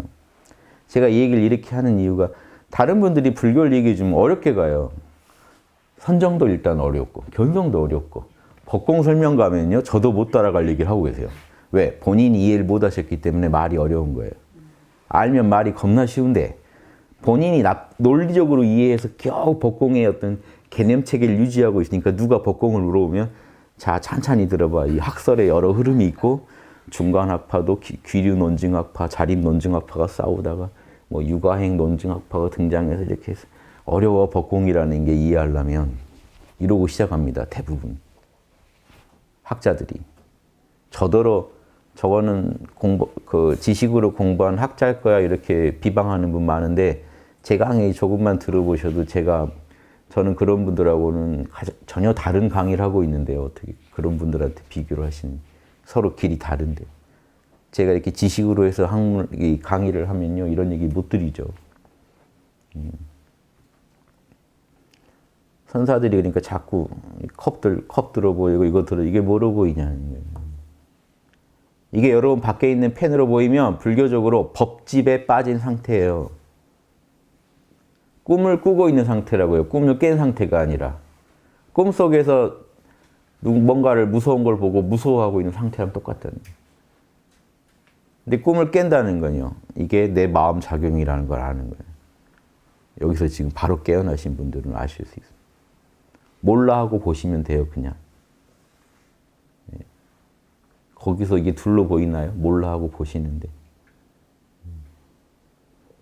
제가 이 얘기를 이렇게 하는 이유가 다른 분들이 불교를 얘기해 주면 어렵게 가요. 선정도 일단 어렵고 견성도 어렵고 법공 설명 가면요. 저도 못 따라갈 얘기를 하고 계세요. 왜? 본인이 이해를 못 하셨기 때문에 말이 어려운 거예요. 알면 말이 겁나 쉬운데 본인이 논리적으로 이해해서 겨우 법공의 어떤 개념체계를 유지하고 있으니까 누가 법공을 물어보면 자 찬찬히 들어봐. 이 학설의 여러 흐름이 있고 중간학파도 귀류 논증학파, 자립 논증학파가 싸우다가 뭐 육아행 논증학파가 등장해서 이렇게 해서 어려워 법공이라는 게 이해하려면 이러고 시작합니다. 대부분 학자들이. 저더러 저거는 지식으로 공부한 학자일 거야 이렇게 비방하는 분 많은데 제 강의 조금만 들어보셔도 저는 그런 분들하고는 전혀 다른 강의를 하고 있는데요. 어떻게 그런 분들한테 비교를 하시는 서로 길이 다른데 제가 이렇게 지식으로 해서 강의를 하면요 이런 얘기 못 드리죠. 선사들이 그러니까 자꾸 컵 들어 보이고 이거 들어 이게 뭐로 보이냐는 거예요. 이게 여러분 밖에 있는 펜으로 보이면 불교적으로 법집에 빠진 상태예요. 꿈을 꾸고 있는 상태라고요. 꿈을 깬 상태가 아니라. 꿈속에서 뭔가를 무서운 걸 보고 무서워하고 있는 상태랑 똑같다는 거예요. 근데 꿈을 깬다는 건요. 이게 내 마음 작용이라는 걸 아는 거예요. 여기서 지금 바로 깨어나신 분들은 아실 수 있어요. 몰라 하고 보시면 돼요, 그냥. 거기서 이게 둘로 보이나요? 몰라 하고 보시는데.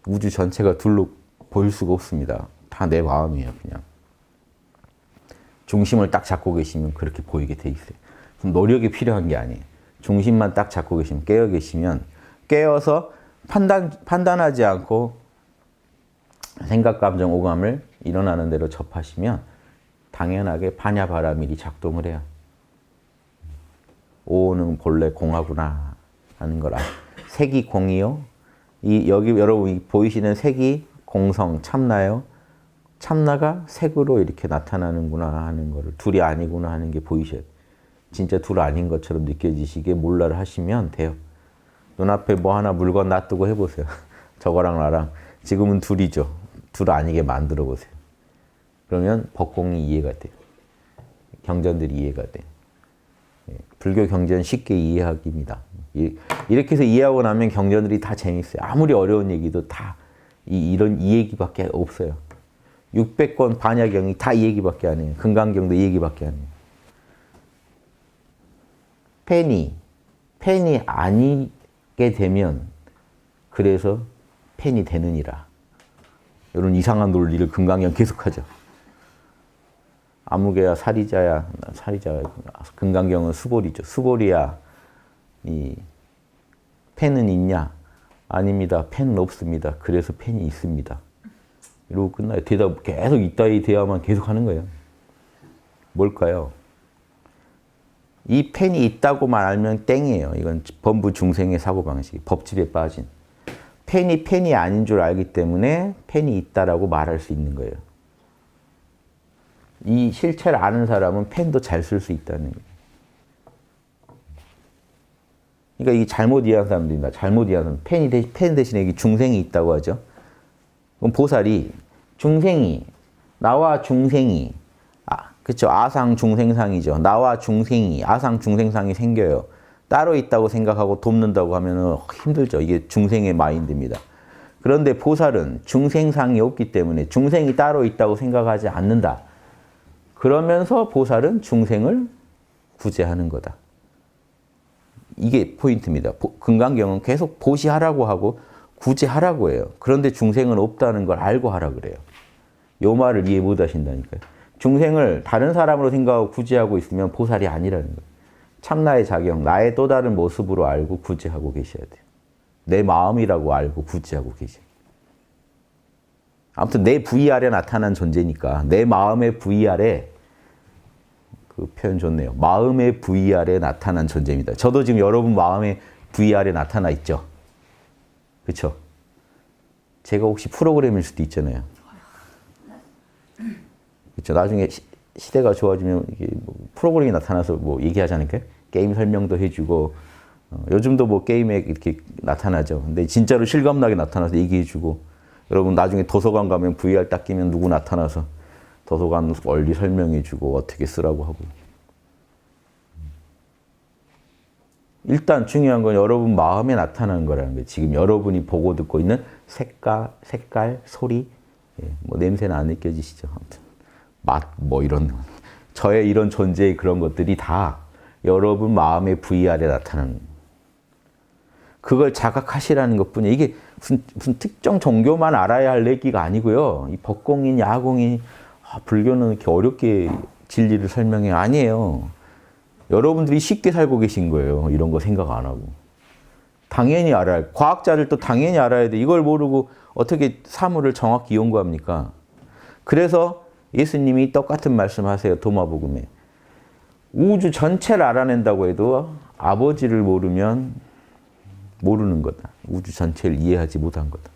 우주 전체가 둘로 보일 수가 없습니다. 다 내 마음이에요, 그냥. 중심을 딱 잡고 계시면 그렇게 보이게 돼 있어요. 노력이 필요한 게 아니에요. 중심만 딱 잡고 계시면, 깨어 계시면, 깨어서 판단하지 않고 생각, 감정, 오감을 일어나는 대로 접하시면 당연하게 파냐바라밀이 작동을 해요. 오는 본래 공하구나 하는 거라. 색이 공이요. 여기 여러분 보이시는 색이 공성 참나요. 참나가 색으로 이렇게 나타나는구나 하는 거를 둘이 아니구나 하는 게 보이셔요. 진짜 둘 아닌 것처럼 느껴지시게 몰라를 하시면 돼요. 눈앞에 뭐 하나 물건 놔두고 해보세요. 저거랑 나랑 지금은 둘이죠. 둘 아니게 만들어 보세요. 그러면 법공이 이해가 돼요. 경전들이 이해가 돼요. 불교 경전 쉽게 이해하기입니다. 이렇게 해서 이해하고 나면 경전들이 다 재밌어요. 아무리 어려운 얘기도 다 이 얘기밖에 없어요. 600권 반야경이 다 이 얘기밖에 안 해요. 금강경도 이 얘기밖에 안 해요. 팬이 아니게 되면 그래서 팬이 되느니라. 이런 이상한 논리를 금강경 계속하죠. 아무개야 사리자야 금강경은 수보리죠. 수보리야 이 팬은 있냐? 아닙니다. 팬은 없습니다. 그래서 팬이 있습니다. 이러고 끝나요. 대답 계속 이따위 대화만 계속 하는 거예요. 뭘까요? 이 팬이 있다고만 알면 땡이에요. 이건 범부 중생의 사고방식, 법집에 빠진. 팬이 아닌 줄 알기 때문에 팬이 있다라고 말할 수 있는 거예요. 이 실체를 아는 사람은 펜도 잘 쓸 수 있다는 거예요. 그러니까 이게 잘못 이해한 사람들입니다. 잘못 이해한 사람. 펜 대신에 여기 중생이 있다고 하죠. 그럼 보살이 나와 중생이 그렇죠. 아상 중생상이죠. 나와 중생이 아상 중생상이 생겨요. 따로 있다고 생각하고 돕는다고 하면 힘들죠. 이게 중생의 마인드입니다. 그런데 보살은 중생상이 없기 때문에 중생이 따로 있다고 생각하지 않는다. 그러면서 보살은 중생을 구제하는 거다. 이게 포인트입니다. 금강경은 계속 보시하라고 하고 구제하라고 해요. 그런데 중생은 없다는 걸 알고 하라 그래요. 요 말을 이해 못 하신다니까요. 중생을 다른 사람으로 생각하고 구제하고 있으면 보살이 아니라는 거예요. 참나의 작용, 나의 또 다른 모습으로 알고 구제하고 계셔야 돼요. 내 마음이라고 알고 구제하고 계셔요. 아무튼 내 VR에 나타난 존재니까 내 마음의 VR에 그 표현 좋네요. 마음의 VR에 나타난 존재입니다. 저도 지금 여러분 마음의 VR에 나타나 있죠. 그렇죠? 제가 혹시 프로그램일 수도 있잖아요. 그렇죠? 나중에 시대가 좋아지면 이게 뭐 프로그램이 나타나서 뭐 얘기하지 않을까요? 게임 설명도 해주고 요즘도 뭐 게임에 이렇게 나타나죠. 근데 진짜로 실감나게 나타나서 얘기해주고 여러분 나중에 도서관 가면 VR 딱 끼면 누구 나타나서 도서관 원리 설명해주고 어떻게 쓰라고 하고. 일단 중요한 건 여러분 마음에 나타나는 거라는 거예요. 지금 여러분이 보고 듣고 있는 색깔, 소리, 뭐 냄새는 안 느껴지시죠? 아무튼 맛, 뭐 이런 저의 이런 존재의 그런 것들이 다 여러분 마음의 부위 아래 나타나는 거예요. 그걸 자각하시라는 것뿐이에요. 이게 무슨 특정 종교만 알아야 할 얘기가 아니고요. 이 법공인, 야공인, 불교는 이렇게 어렵게 진리를 설명해. 아니에요. 여러분들이 쉽게 살고 계신 거예요. 이런 거 생각 안 하고. 당연히 알아야, 과학자들도 당연히 알아야 돼. 이걸 모르고 어떻게 사물을 정확히 연구합니까? 그래서 예수님이 똑같은 말씀하세요. 도마복음에. 우주 전체를 알아낸다고 해도 아버지를 모르면 모르는 거다. 우주 전체를 이해하지 못한 거다.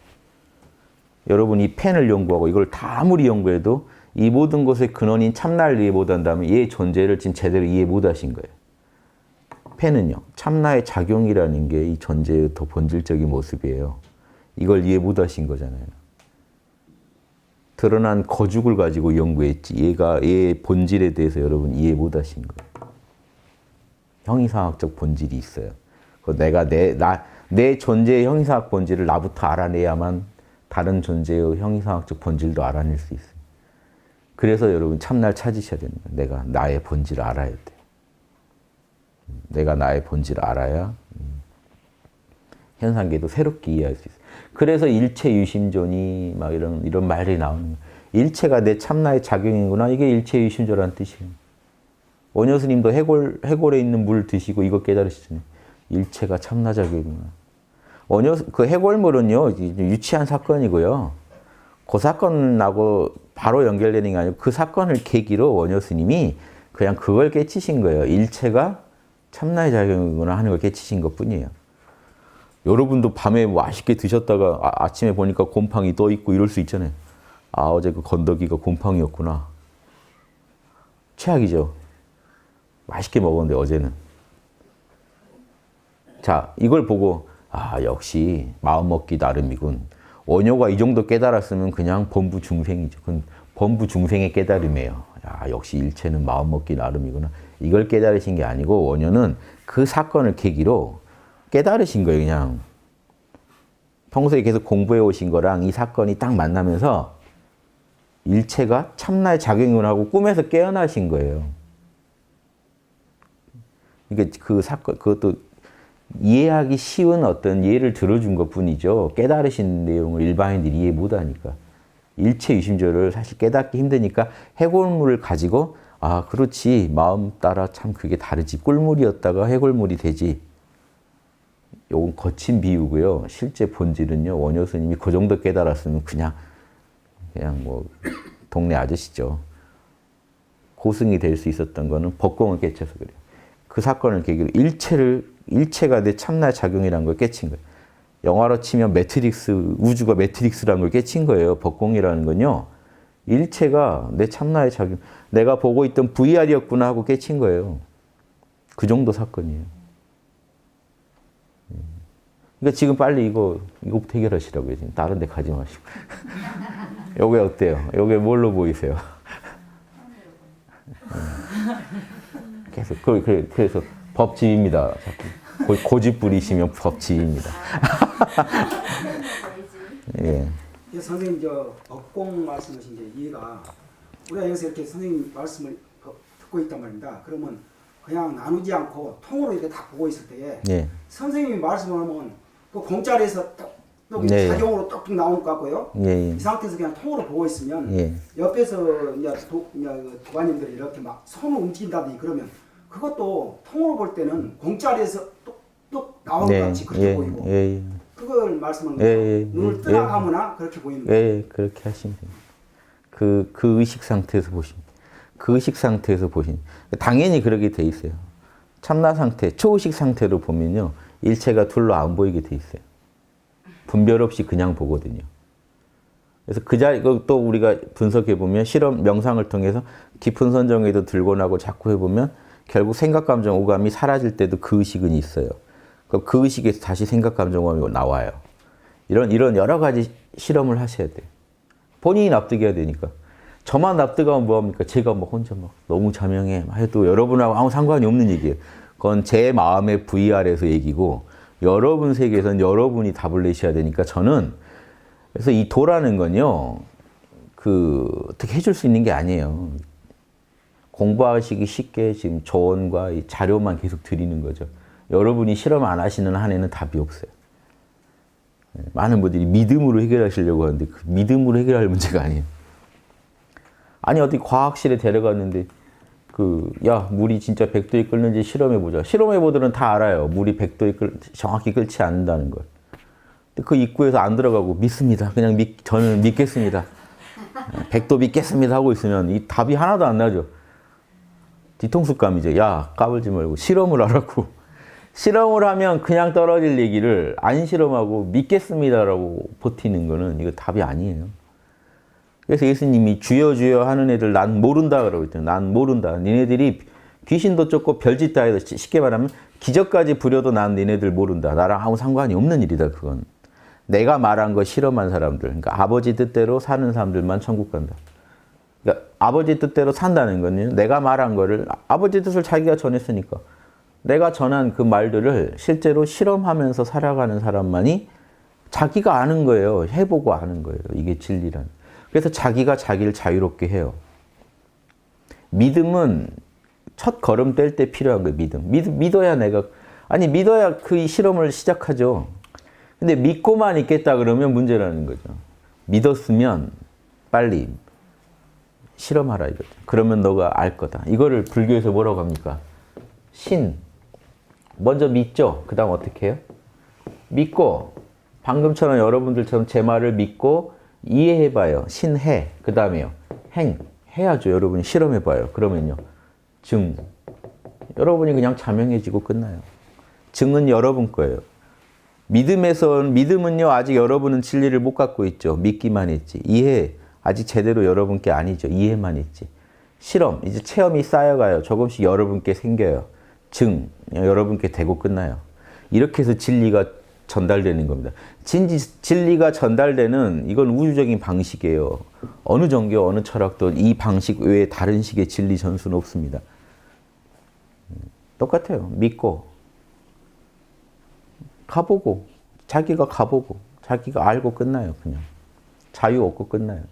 여러분이 펜을 연구하고 이걸 다 아무리 연구해도 이 모든 것의 근원인 참나를 이해 못한다면 얘의 존재를 지금 제대로 이해 못하신 거예요. 펜은요. 참나의 작용이라는 게 이 존재의 더 본질적인 모습이에요. 이걸 이해 못하신 거잖아요. 드러난 거죽을 가지고 연구했지 얘의 본질에 대해서 여러분 이해 못하신 거예요. 형이상학적 본질이 있어요. 내가 내 존재의 형이상학 본질을 나부터 알아내야만 다른 존재의 형이상학적 본질도 알아낼 수 있어요. 그래서 여러분 참나를 찾으셔야 됩니다. 내가 나의 본질을 알아야 돼. 내가 나의 본질을 알아야 현상계도 새롭게 이해할 수 있어요. 그래서 일체 유심존이 막 이런 말이 나오는 거예요. 일체가 내 참나의 작용이구나. 이게 일체 유심조라는 뜻이에요. 원효 스님도 해골에 있는 물 드시고 이거 깨달으시잖아요. 일체가 참나 작용이구나. 그 해골물은요 유치한 사건이고요. 그 사건하고 바로 연결되는 게 아니고 그 사건을 계기로 원효 스님이 그냥 그걸 깨치신 거예요. 일체가 참나의 작용이구나 하는 걸 깨치신 것뿐이에요. 여러분도 밤에 맛있게 드셨다가 아침에 보니까 곰팡이 떠 있고 이럴 수 있잖아요. 아, 어제 그 건더기가 곰팡이였구나. 최악이죠. 맛있게 먹었는데 어제는. 자, 이걸 보고 역시 마음 먹기 나름이군. 원효가 이 정도 깨달았으면 그냥 범부 중생이죠. 그건 범부 중생의 깨달음이에요. 야, 역시 일체는 마음 먹기 나름이구나. 이걸 깨달으신 게 아니고 원효는 그 사건을 계기로 깨달으신 거예요. 그냥 평소에 계속 공부해 오신 거랑 이 사건이 딱 만나면서 일체가 참나의 작용을 하고 꿈에서 깨어나신 거예요. 그러니까 그 사건, 그것도 이해하기 쉬운 어떤 예를 들어준 것 뿐이죠. 깨달으신 내용을 일반인들이 이해 못하니까. 일체 유심조를 사실 깨닫기 힘드니까 해골물을 가지고 그렇지. 마음 따라 참 그게 다르지. 꿀물이었다가 해골물이 되지. 요건 거친 비유고요. 실제 본질은요. 원효 스님이 그 정도 깨달았으면 그냥 뭐 동네 아저씨죠. 고승이 될 수 있었던 거는 법공을 깨쳐서 그래요. 그 사건을 계기로 일체가 내 참나의 작용이라는 걸 깨친 거예요. 영화로 치면 매트릭스, 우주가 매트릭스라는 걸 깨친 거예요. 법공이라는 건요. 일체가 내 참나의 작용, 내가 보고 있던 VR이었구나 하고 깨친 거예요. 그 정도 사건이에요. 그러니까 지금 빨리 이거부터 해결하시라고요. 다른 데 가지 마시고. 요게 어때요? 요게 뭘로 보이세요? 계속 그래서 법집입니다. 자꾸 고집 부리시면 법집입니다. 예. 선생님 법공 말씀하신 게 이해가 우리가 여기서 이렇게 선생님 말씀을 듣고 있단 말입니다. 그러면 그냥 나누지 않고 통으로 이렇게 다 보고 있을 때에 예. 선생님이 말씀하면 그 공짜리에서 또 네. 자동으로 똑똑 나오는 것 같고요. 예. 이 상태에서 그냥 통으로 보고 있으면 예. 옆에서 이제 도관님들이 이렇게 막 손을 움직인다든지 그러면 그것도 통으로 볼 때는 공짜리에서 똑똑 나오는 것 같이 그렇게 보이고 그걸 말씀하는 거죠. 눈을 뜨나 감으나 그렇게 보이는 거예요. 예, 그렇게 하시면 됩니다. 그 의식 상태에서 보시면 그 의식 상태에서 보시면 당연히 그렇게 돼 있어요. 참나 상태, 초의식 상태로 보면요. 일체가 둘로 안 보이게 돼 있어요. 분별 없이 그냥 보거든요. 그래서 그 자리, 또 우리가 분석해 보면 실험, 명상을 통해서 깊은 선정에도 들고 나고 자꾸 해보면 결국 생각, 감정, 오감이 사라질 때도 그 의식은 있어요. 그 의식에서 다시 생각, 감정, 오감이 나와요. 이런 여러 가지 실험을 하셔야 돼요. 본인이 납득해야 되니까. 저만 납득하면 뭐합니까? 제가 막 혼자 막 너무 자명해 해도 여러분하고 아무 상관이 없는 얘기예요. 그건 제 마음의 VR에서 얘기고 여러분 세계에서는 여러분이 답을 내셔야 되니까 저는 그래서 이 도라는 건요. 어떻게 해줄 수 있는 게 아니에요. 공부하시기 쉽게 지금 조언과 이 자료만 계속 드리는 거죠. 여러분이 실험 안 하시는 한에는 답이 없어요. 많은 분들이 믿음으로 해결하시려고 하는데 그 믿음으로 해결할 문제가 아니에요. 아니 어디 과학실에 데려갔는데 야 물이 진짜 100도에 끓는지 실험해보자. 실험해보들은 다 알아요. 물이 100도에 정확히 끓지 않는다는 걸. 근데 그 입구에서 안 들어가고 믿습니다. 그냥 저는 믿겠습니다. 100도 믿겠습니다 하고 있으면 이 답이 하나도 안 나죠. 뒤통수감이죠. 야 까불지 말고 실험을 하라고. 실험을 하면 그냥 떨어질 얘기를 안 실험하고 믿겠습니다라고 버티는 거는 이거 답이 아니에요. 그래서 예수님이 주여 주여 하는 애들 난 모른다 그러고 있잖아요. 난 모른다. 니네들이 귀신도 쫓고 별짓 다 해도 쉽게 말하면 기적까지 부려도 난 니네들 모른다. 나랑 아무 상관이 없는 일이다 그건. 내가 말한 거 실험한 사람들. 그러니까 아버지 뜻대로 사는 사람들만 천국 간다. 그러니까 아버지 뜻대로 산다는 거는 내가 말한 거를 아버지 뜻을 자기가 전했으니까 내가 전한 그 말들을 실제로 실험하면서 살아가는 사람만이 자기가 아는 거예요. 해보고 아는 거예요. 이게 진리란. 그래서 자기가 자기를 자유롭게 해요. 믿음은 첫 걸음 뗄 때 필요한 거예요. 믿어야 믿어야 그 실험을 시작하죠. 근데 믿고만 있겠다 그러면 문제라는 거죠. 믿었으면 빨리 실험하라 이거죠. 그러면 너가 알 거다. 이거를 불교에서 뭐라고 합니까? 신. 먼저 믿죠. 그 다음 어떻게 해요? 믿고 방금처럼 여러분들처럼 제 말을 믿고 이해해봐요. 신해. 그 다음에요. 행. 해야죠. 여러분이 실험해봐요. 그러면요. 증. 여러분이 그냥 자명해지고 끝나요. 증은 여러분 거예요. 믿음은요. 아직 여러분은 진리를 못 갖고 있죠. 믿기만 했지. 이해. 아직 제대로 여러분께 아니죠. 이해만 했지. 실험. 이제 체험이 쌓여가요. 조금씩 여러분께 생겨요. 증. 여러분께 되고 끝나요. 이렇게 해서 진리가 전달되는 겁니다. 진리가 전달되는 이건 우주적인 방식이에요. 어느 종교, 어느 철학도 이 방식 외에 다른 식의 진리 전수는 없습니다. 똑같아요. 믿고 가보고 자기가 가보고 자기가 알고 끝나요. 그냥 자유 얻고 끝나요.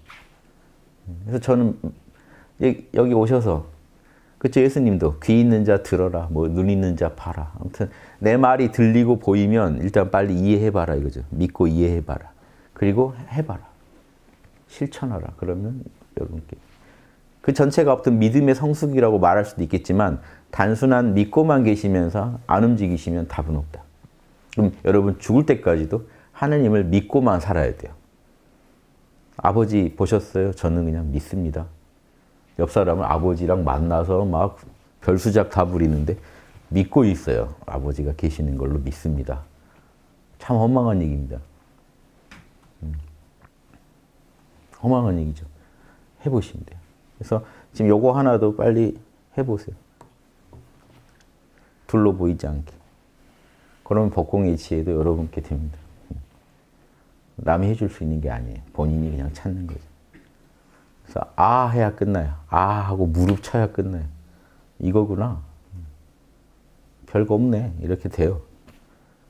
그래서 저는 여기 오셔서 그쵸 예수님도 귀 있는 자 들어라 뭐 눈 있는 자 봐라. 아무튼 내 말이 들리고 보이면 일단 빨리 이해해봐라 이거죠. 믿고 이해해봐라. 그리고 해봐라. 실천하라. 그러면 여러분께 그 전체가 어떤 믿음의 성숙이라고 말할 수도 있겠지만 단순한 믿고만 계시면서 안 움직이시면 답은 없다. 그럼 여러분 죽을 때까지도 하느님을 믿고만 살아야 돼요. 아버지 보셨어요? 저는 그냥 믿습니다. 옆 사람은 아버지랑 만나서 막 별수작 다 부리는데 믿고 있어요. 아버지가 계시는 걸로 믿습니다. 참 허망한 얘기입니다. 허망한 얘기죠. 해보시면 돼요. 그래서 지금 요거 하나도 빨리 해보세요. 둘로 보이지 않게. 그러면 법공일치에도 여러분께 됩니다. 남이 해줄 수 있는 게 아니에요. 본인이 그냥 찾는 거죠. 그래서 아 해야 끝나요. 아 하고 무릎 쳐야 끝나요. 이거구나. 별거 없네. 이렇게 돼요.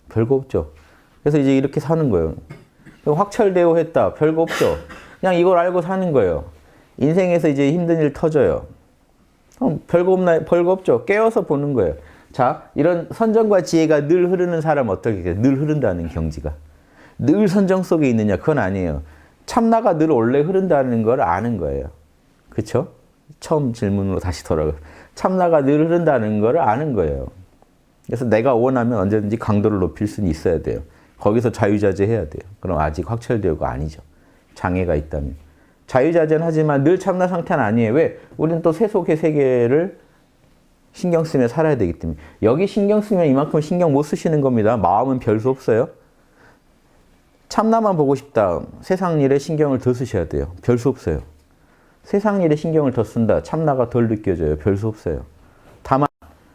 별거 없죠. 그래서 이제 이렇게 사는 거예요. 확철대오 했다. 별거 없죠. 그냥 이걸 알고 사는 거예요. 인생에서 이제 힘든 일 터져요. 별거 없나요? 별거 없죠. 깨어서 보는 거예요. 자, 이런 선정과 지혜가 늘 흐르는 사람 어떻게 해요? 늘 흐른다는 경지가. 늘 선정 속에 있느냐? 그건 아니에요. 참나가 늘 원래 흐른다는 걸 아는 거예요. 그렇죠? 처음 질문으로 다시 돌아가. 참나가 늘 흐른다는 걸 아는 거예요. 그래서 내가 원하면 언제든지 강도를 높일 수는 있어야 돼요. 거기서 자유자재해야 돼요. 그럼 아직 확철되고가 아니죠. 장애가 있다면. 자유자재는 하지만 늘 참나 상태는 아니에요. 왜? 우리는 또 세속의 세계를 신경 쓰며 살아야 되기 때문에. 여기 신경 쓰면 이만큼 신경 못 쓰시는 겁니다. 마음은 별 수 없어요. 참나만 보고 싶다. 세상 일에 신경을 더 쓰셔야 돼요. 별 수 없어요. 세상 일에 신경을 더 쓴다. 참나가 덜 느껴져요. 별 수 없어요. 다만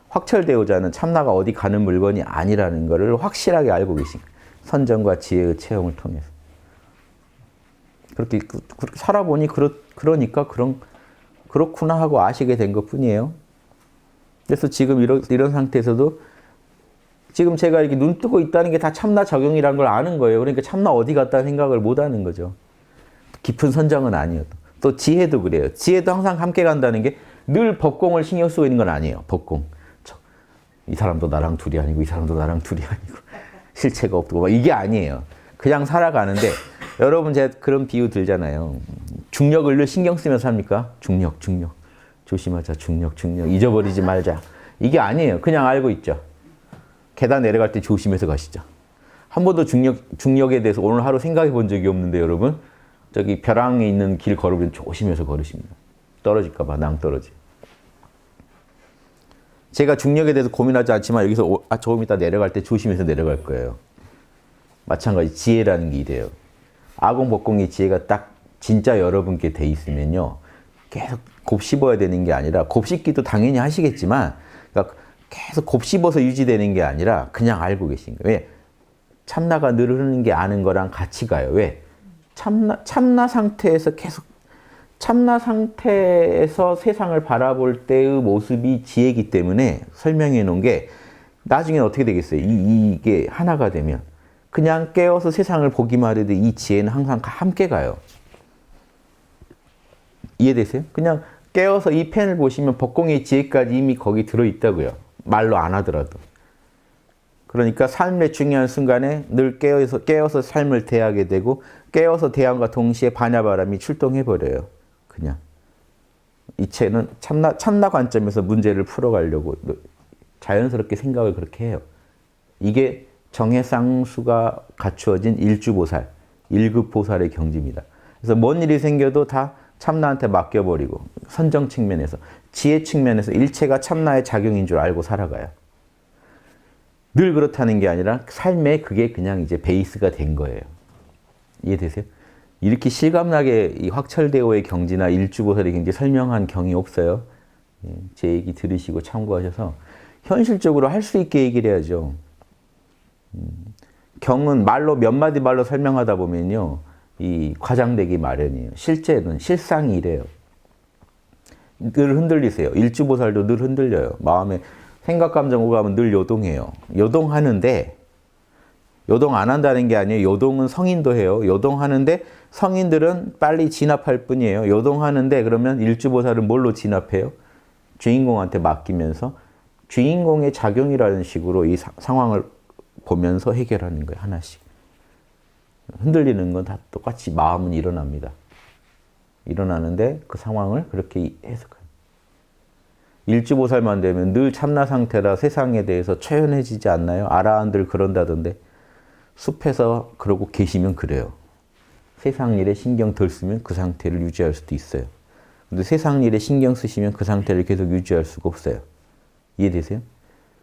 확철대오자는 참나가 어디 가는 물건이 아니라는 것을 확실하게 알고 계신 거예요. 선정과 지혜의 체험을 통해서. 그렇게 살아보니 그러니까 그렇구나 하고 아시게 된 것뿐이에요. 그래서 지금 이런 상태에서도 지금 제가 이렇게 눈 뜨고 있다는 게 다 참나 작용이라는 걸 아는 거예요. 그러니까 참나 어디 갔다는 생각을 못 하는 거죠. 깊은 선정은 아니어도. 또 지혜도 그래요. 지혜도 항상 함께 간다는 게 늘 법공을 신경 쓰고 있는 건 아니에요. 법공. 이 사람도 나랑 둘이 아니고 이 사람도 나랑 둘이 아니고 실체가 없고 이게 아니에요. 그냥 살아가는데 여러분 제가 그런 비유 들잖아요. 중력을 늘 신경 쓰면서 합니까? 중력. 조심하자. 중력. 잊어버리지 말자. 이게 아니에요. 그냥 알고 있죠. 계단 내려갈 때 조심해서 가시죠. 한 번도 중력에 대해서 오늘 하루 생각해 본 적이 없는데 여러분 저기 벼랑에 있는 길 걸으면 조심해서 걸으십니다. 떨어질까 봐 낭떠러지. 제가 중력에 대해서 고민하지 않지만 여기서 조금 이따 내려갈 때 조심해서 내려갈 거예요. 마찬가지 지혜라는 게 이래요. 아공법공의 지혜가 딱 진짜 여러분께 돼 있으면요. 계속 곱씹어야 되는 게 아니라 곱씹기도 당연히 하시겠지만 그러니까 계속 곱씹어서 유지되는 게 아니라 그냥 알고 계신 거예요. 왜? 참나가 늘 흐르는 게 아는 거랑 같이 가요. 왜? 참나 상태에서 계속 참나 상태에서 세상을 바라볼 때의 모습이 지혜이기 때문에 설명해 놓은 게 나중에 어떻게 되겠어요? 이게 하나가 되면 그냥 깨어서 세상을 보기만 해도 이 지혜는 항상 함께 가요. 이해되세요? 그냥 깨어서 이 펜을 보시면 법공의 지혜까지 이미 거기 들어있다고요. 말로 안 하더라도. 그러니까 삶의 중요한 순간에 늘 깨어서 삶을 대하게 되고 깨어서 대함과 동시에 반야바람이 출동해버려요. 그냥. 이체는 참나 관점에서 문제를 풀어가려고 자연스럽게 생각을 그렇게 해요. 이게 정해쌍수가 갖추어진 일주보살, 1급 보살의 경지입니다. 그래서 뭔 일이 생겨도 다 참나한테 맡겨버리고 선정 측면에서, 지혜 측면에서 일체가 참나의 작용인 줄 알고 살아가요. 늘 그렇다는 게 아니라 삶에 그게 그냥 이제 베이스가 된 거예요. 이해되세요? 이렇게 실감나게 이 확철대오의 경지나 일주보살의 경지 설명한 경이 없어요. 제 얘기 들으시고 참고하셔서 현실적으로 할 수 있게 얘기를 해야죠. 경은 말로 몇 마디 말로 설명하다 보면요. 이 과장되기 마련이에요. 실제는 실상이 이래요. 늘 흔들리세요. 일주보살도 늘 흔들려요. 마음에 생각, 감정, 오감은 늘 요동해요. 요동하는데 요동 안 한다는 게 아니에요. 요동은 성인도 해요. 요동하는데 성인들은 빨리 진압할 뿐이에요. 요동하는데 그러면 일주보살은 뭘로 진압해요? 주인공한테 맡기면서 주인공의 작용이라는 식으로 이 상황을 보면서 해결하는 거예요. 하나씩. 흔들리는 건 다 똑같이 마음은 일어납니다. 일어나는데 그 상황을 그렇게 해석해요. 일주보살만 되면 늘 참나 상태라 세상에 대해서 초연해지지 않나요? 아라한들 그런다던데. 숲에서 그러고 계시면 그래요. 세상 일에 신경 덜 쓰면 그 상태를 유지할 수도 있어요. 근데 세상 일에 신경 쓰시면 그 상태를 계속 유지할 수가 없어요. 이해되세요?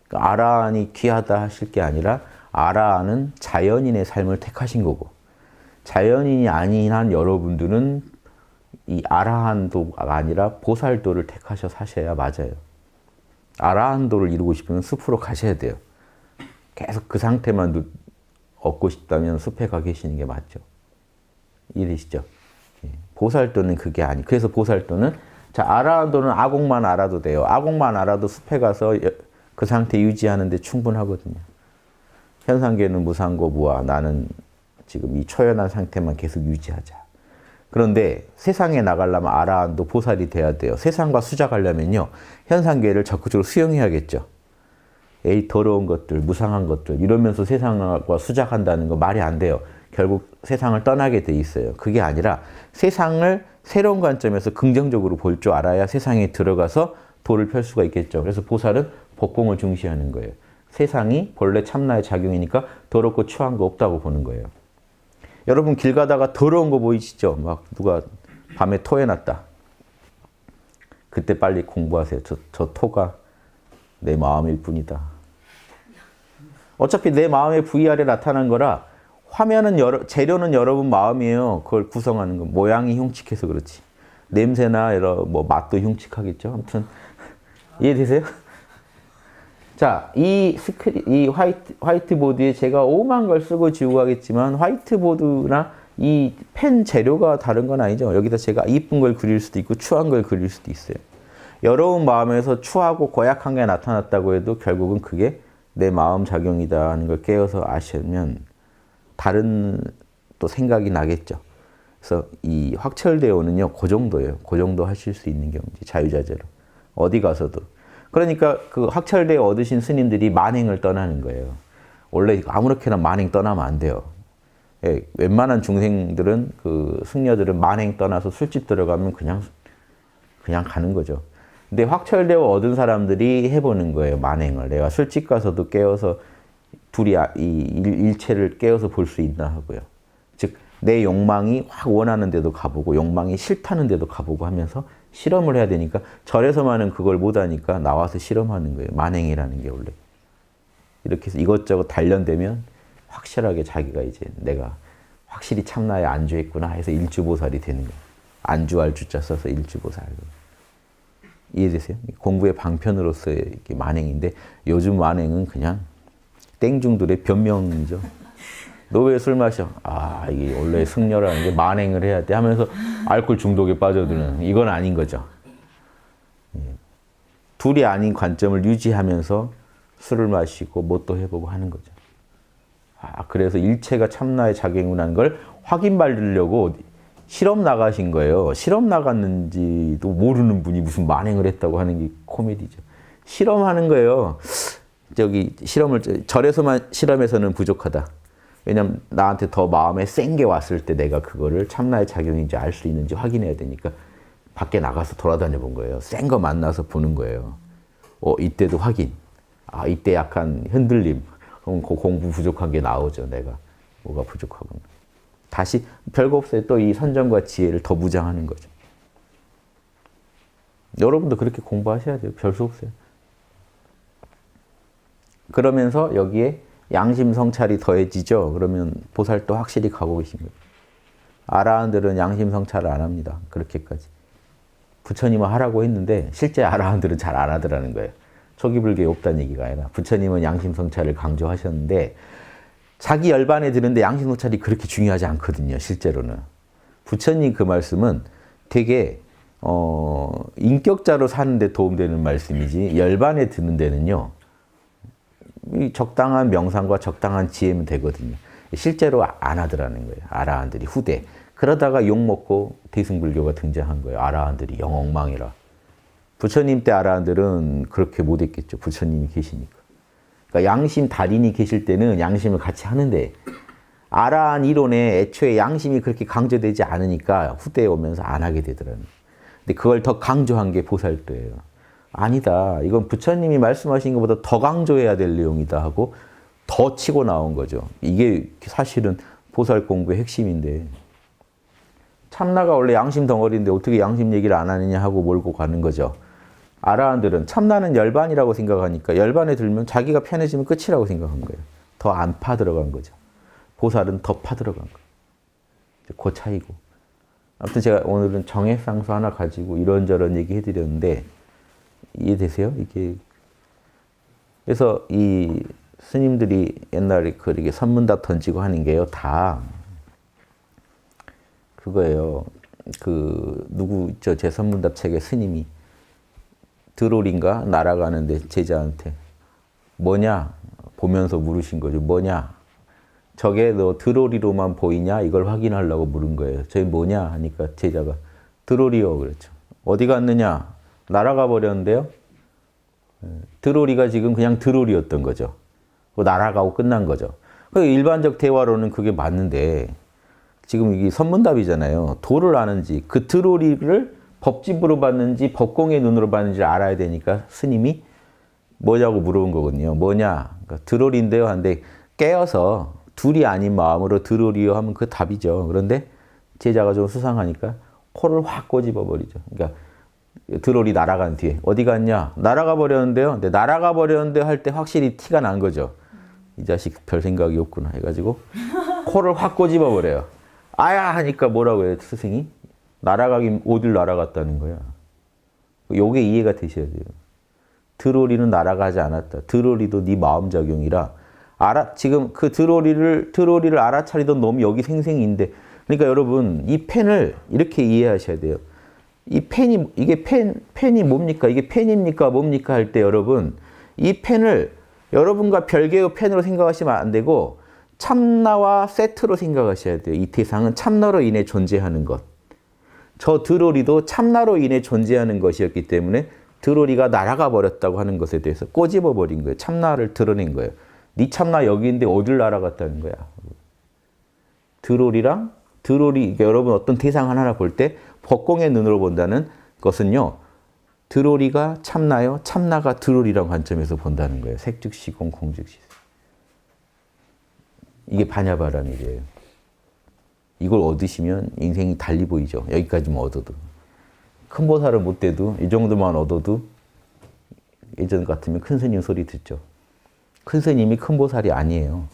그러니까 아라한이 귀하다 하실 게 아니라 아라한은 자연인의 삶을 택하신 거고 자연인이 아닌 한 여러분들은 이 아라한도가 아니라 보살도를 택하셔 사셔야 맞아요. 아라한도를 이루고 싶으면 숲으로 가셔야 돼요. 계속 그 상태만 얻고 싶다면 숲에 가 계시는 게 맞죠. 이해되시죠? 보살도는 그게 아니. 그래서 보살도는 자 아라한도는 아공만 알아도 돼요. 아공만 알아도 숲에 가서 그 상태 유지하는데 충분하거든요. 현상계는 무상고 무아. 나는 지금 이 초연한 상태만 계속 유지하자. 그런데 세상에 나가려면 아라한도 보살이 돼야 돼요. 세상과 수작하려면요. 현상계를 적극적으로 수용해야겠죠. 에이 더러운 것들, 무상한 것들 이러면서 세상과 수작한다는 거 말이 안 돼요. 결국 세상을 떠나게 돼 있어요. 그게 아니라 세상을 새로운 관점에서 긍정적으로 볼 줄 알아야 세상에 들어가서 도를 펼 수가 있겠죠. 그래서 보살은 법공을 중시하는 거예요. 세상이 본래 참나의 작용이니까 더럽고 추한 거 없다고 보는 거예요. 여러분 길 가다가 더러운 거 보이시죠? 막 누가 밤에 토해놨다. 그때 빨리 공부하세요. 저 토가 내 마음일 뿐이다. 어차피 내 마음의 VR에 나타난 거라 화면은 재료는 여러분 마음이에요. 그걸 구성하는 거. 모양이 흉측해서 그렇지. 냄새나 뭐 맛도 흉측하겠죠. 아무튼 이해되세요? 자, 이 화이트보드에 제가 오만 걸 쓰고 지우고 하겠지만 화이트보드나 이 펜 재료가 다른 건 아니죠. 여기다 제가 이쁜 걸 그릴 수도 있고 추한 걸 그릴 수도 있어요. 여러분 마음에서 추하고 고약한 게 나타났다고 해도 결국은 그게 내 마음 작용이다 하는 걸 깨어서 아시면 다른 또 생각이 나겠죠. 그래서 이 확철대오는요, 그 정도예요. 그 정도 하실 수 있는 경지, 자유자재로. 어디 가서도. 그러니까 그 확철대오 얻으신 스님들이 만행을 떠나는 거예요. 원래 아무렇게나 만행 떠나면 안 돼요. 예, 웬만한 중생들은 그 승려들은 만행 떠나서 술집 들어가면 그냥 가는 거죠. 근데 확철대오 얻은 사람들이 해보는 거예요. 만행을. 내가 술집 가서도 깨어서 둘이 이 일체를 깨어서 볼 수 있나 하고요. 즉 내 욕망이 확 원하는 데도 가보고 욕망이 싫다는 데도 가보고 하면서 실험을 해야 되니까 절에서만은 그걸 못하니까 나와서 실험하는 거예요. 만행이라는 게 원래. 이렇게 해서 이것저것 단련되면 확실하게 자기가 이제 내가 확실히 참나에 안주했구나 해서 일주보살이 되는 거예요. 안주할 주자 써서 일주보살. 이해되세요? 공부의 방편으로서의 이렇게 만행인데 요즘 만행은 그냥 땡중들의 변명이죠. 너 왜 술 마셔? 아, 이게 원래 승려라는 게 만행을 해야 돼 하면서 알코올 중독에 빠져드는 이건 아닌 거죠. 둘이 아닌 관점을 유지하면서 술을 마시고 뭣도 해보고 하는 거죠. 아, 그래서 일체가 참나의 작용이라는 걸 확인받으려고 실험 나가신 거예요. 실험 나갔는지도 모르는 분이 무슨 만행을 했다고 하는 게 코미디죠. 실험하는 거예요. 저기 절에서만 실험해서는 부족하다. 왜냐면 나한테 더 마음에 센 게 왔을 때 내가 그거를 참나의 작용인지 알 수 있는지 확인해야 되니까 밖에 나가서 돌아다녀 본 거예요. 센 거 만나서 보는 거예요. 이때도 확인. 아, 이때 약간 흔들림. 그럼 그 공부 부족한 게 나오죠. 내가 뭐가 부족하구나. 다시 별거 없어요. 또 이 선정과 지혜를 더 무장하는 거죠. 여러분도 그렇게 공부하셔야 돼요. 별 수 없어요. 그러면서 여기에 양심 성찰이 더해지죠. 그러면 보살도 확실히 가고 계신 거예요. 아라한들은 양심 성찰을 안 합니다. 그렇게까지. 부처님은 하라고 했는데 실제 아라한들은 잘 안 하더라는 거예요. 초기불교에 없다는 얘기가 아니라 부처님은 양심 성찰을 강조하셨는데 자기 열반에 드는데 양심 성찰이 그렇게 중요하지 않거든요. 실제로는. 부처님 그 말씀은 되게 인격자로 사는 데 도움되는 말씀이지 열반에 드는 데는요. 이 적당한 명상과 적당한 지혜면 되거든요. 실제로 안 하더라는 거예요. 아라한들이 후대. 그러다가 욕먹고 대승불교가 등장한 거예요. 아라한들이 영엉망이라. 부처님 때 아라한들은 그렇게 못했겠죠. 부처님이 계시니까. 그러니까 양심 달인이 계실 때는 양심을 같이 하는데 아라한 이론에 애초에 양심이 그렇게 강조되지 않으니까 후대에 오면서 안 하게 되더라고요. 근데 그걸 더 강조한 게 보살도예요. 아니다. 이건 부처님이 말씀하신 것보다 더 강조해야 될 내용이다 하고 더 치고 나온 거죠. 이게 사실은 보살 공부의 핵심인데 참나가 원래 양심 덩어리인데 어떻게 양심 얘기를 안 하느냐 하고 몰고 가는 거죠. 아라한들은 참나는 열반이라고 생각하니까 열반에 들면 자기가 편해지면 끝이라고 생각한 거예요. 더 안 파들어간 거죠. 보살은 더 파들어간 거예요. 그 차이고. 아무튼 제가 오늘은 정해상수 하나 가지고 이런저런 얘기 해드렸는데 이해되세요? 이게 그래서 이 스님들이 옛날에 그렇게 선문답 던지고 하는 게요 다 그거예요. 그 누구 있죠? 제 선문답 책에 스님이 드롤인가 날아가는데 제자한테 뭐냐 보면서 물으신 거죠. 뭐냐? 저게 너 드롤이로만 보이냐? 이걸 확인하려고 물은 거예요. 저게 뭐냐? 하니까 제자가 드롤이요 그랬죠. 어디 갔느냐? 날아가 버렸는데요. 드롤이가 지금 그냥 드롤이었던 거죠. 날아가고 끝난 거죠. 일반적 대화로는 그게 맞는데 지금 이게 선문답이잖아요. 도를 아는지 그 드롤이를 법집으로 봤는지 법공의 눈으로 봤는지를 알아야 되니까 스님이 뭐냐고 물어본 거거든요. 뭐냐? 그러니까 드롤인데요. 한데 깨어서 둘이 아닌 마음으로 드롤이요 하면 그 답이죠. 그런데 제자가 좀 수상하니까 코를 확 꼬집어 버리죠. 그러니까 드롤이 날아간 뒤에 어디 갔냐? 날아가 버렸는데요. 근데 날아가 버렸는데 할 때 확실히 티가 난 거죠. 이 자식 별 생각이 없구나 해가지고 코를 확 꼬집어 버려요. 아야 하니까 뭐라고 해요 스승이? 날아가긴 어딜 날아갔다는 거야. 요게 이해가 되셔야 돼요. 드롤이는 날아가지 않았다. 드롤이도 네 마음작용이라 지금 그 드롤이를 알아차리던 놈이 여기 생생인데 그러니까 여러분 이 펜을 이렇게 이해하셔야 돼요. 이 펜이 이게 펜이 뭡니까? 이게 펜입니까? 뭡니까? 할 때 여러분 이 펜을 여러분과 별개의 펜으로 생각하시면 안 되고 참나와 세트로 생각하셔야 돼요. 이 대상은 참나로 인해 존재하는 것. 저 드로리도 참나로 인해 존재하는 것이었기 때문에 드로리가 날아가 버렸다고 하는 것에 대해서 꼬집어 버린 거예요. 참나를 드러낸 거예요. 네 참나 여기 있는데 어딜 날아갔다는 거야. 드로리 그러니까 여러분 어떤 대상 하나 볼 때 법공의 눈으로 본다는 것은요. 드로리가 참나요, 참나가 드로리라는 관점에서 본다는 거예요. 색즉시공, 공즉시. 이게 반야바라밀이에요. 이걸 얻으시면 인생이 달리 보이죠. 여기까지만 얻어도. 큰 보살을 못 돼도 이 정도만 얻어도 예전 같으면 큰 스님 소리 듣죠. 큰 스님이 큰 보살이 아니에요.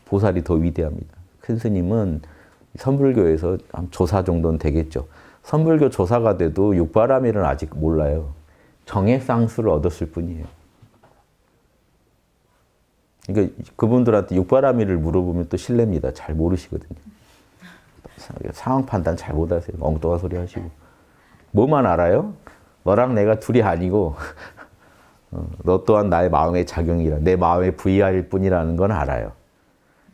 보살이 더 위대합니다. 큰 스님은 선불교에서 한 조사 정도는 되겠죠. 선불교 조사가 돼도 육바라밀은 아직 몰라요. 정해쌍수를 얻었을 뿐이에요. 그러니까 그분들한테 육바라밀을 물어보면 또 실례입니다. 잘 모르시거든요. 상황 판단 잘 못하세요. 엉뚱한 소리 하시고. 뭐만 알아요? 너랑 내가 둘이 아니고 너 또한 나의 마음의 작용이라 내 마음의 VR일 뿐이라는 건 알아요.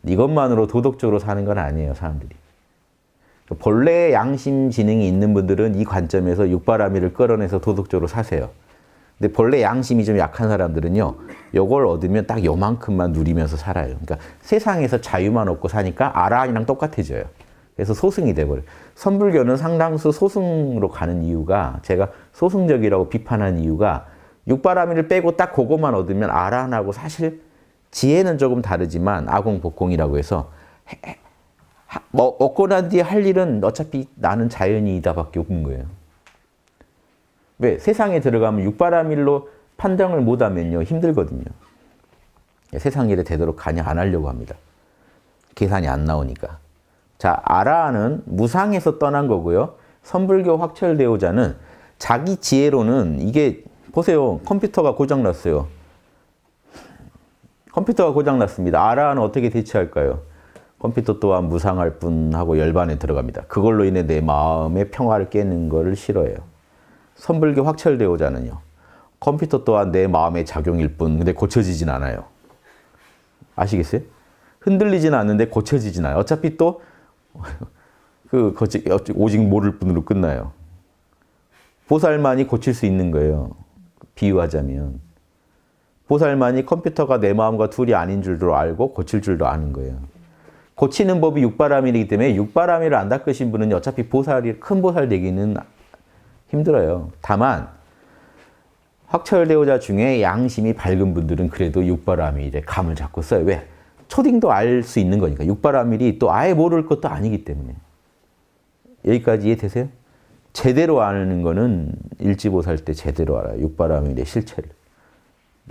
이것만으로 도덕적으로 사는 건 아니에요. 사람들이. 본래 양심 지능이 있는 분들은 이 관점에서 육바라밀을 끌어내서 도덕적으로 사세요. 근데 본래 양심이 좀 약한 사람들은요. 요걸 얻으면 딱 요만큼만 누리면서 살아요. 그러니까 세상에서 자유만 얻고 사니까 아라한이랑 똑같아져요. 그래서 소승이 돼버려요. 선불교는 상당수 소승으로 가는 이유가 제가 소승적이라고 비판한 이유가 육바라밀을 빼고 딱 그것만 얻으면 아라한하고 사실 지혜는 조금 다르지만 아공복공이라고 해서 뭐 얻고 난 뒤에 할 일은 어차피 나는 자연이다밖에 없는 거예요. 왜? 세상에 들어가면 육바라밀로 판정을 못하면요 힘들거든요. 세상 일에 되도록 관여 안 하려고 합니다. 계산이 안 나오니까. 자, 아라한은 무상에서 떠난 거고요. 선불교 확철대오자는 자기 지혜로는 이게 보세요. 컴퓨터가 고장났어요. 컴퓨터가 고장났습니다. 아라한은 어떻게 대처할까요? 컴퓨터 또한 무상할 뿐 하고 열반에 들어갑니다. 그걸로 인해 내 마음의 평화를 깨는 것을 싫어해요. 선불교 확철대오자는요. 컴퓨터 또한 내 마음의 작용일 뿐 근데 고쳐지진 않아요. 아시겠어요? 흔들리진 않는데 고쳐지진 않아요. 어차피 또 오직 모를 뿐으로 끝나요. 보살만이 고칠 수 있는 거예요. 비유하자면. 보살만이 컴퓨터가 내 마음과 둘이 아닌 줄도 알고 고칠 줄도 아는 거예요. 고치는 법이 육바라밀이기 때문에 육바라밀을 안 닦으신 분은 어차피 큰 보살 되기는 힘들어요. 다만 확철대오자 중에 양심이 밝은 분들은 그래도 육바라밀에 감을 잡고 써요. 왜? 초딩도 알 수 있는 거니까. 육바라밀이 또 아예 모를 것도 아니기 때문에. 여기까지 이해되세요? 제대로 아는 거는 일지보살 때 제대로 알아요. 육바라밀의 실체를.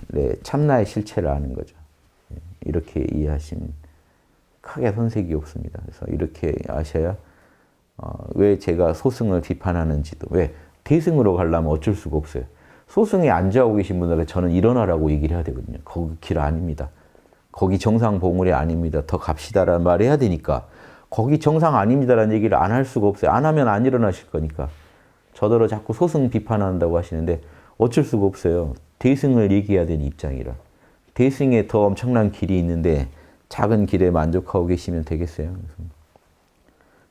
네, 참나의 실체를 아는 거죠. 이렇게 이해하시면 크게 손색이 없습니다. 그래서 이렇게 아셔야 왜 제가 소승을 비판하는지도. 왜? 대승으로 가려면 어쩔 수가 없어요. 소승에 앉아오고 계신 분들에게 저는 일어나라고 얘기를 해야 되거든요. 거기 길 아닙니다. 거기 정상 봉우리 아닙니다. 더 갑시다라는 말을 해야 되니까 거기 정상 아닙니다라는 얘기를 안 할 수가 없어요. 안 하면 안 일어나실 거니까. 저더러 자꾸 소승 비판한다고 하시는데 어쩔 수가 없어요. 대승을 얘기해야 되는 입장이라. 대승에 더 엄청난 길이 있는데 작은 길에 만족하고 계시면 되겠어요.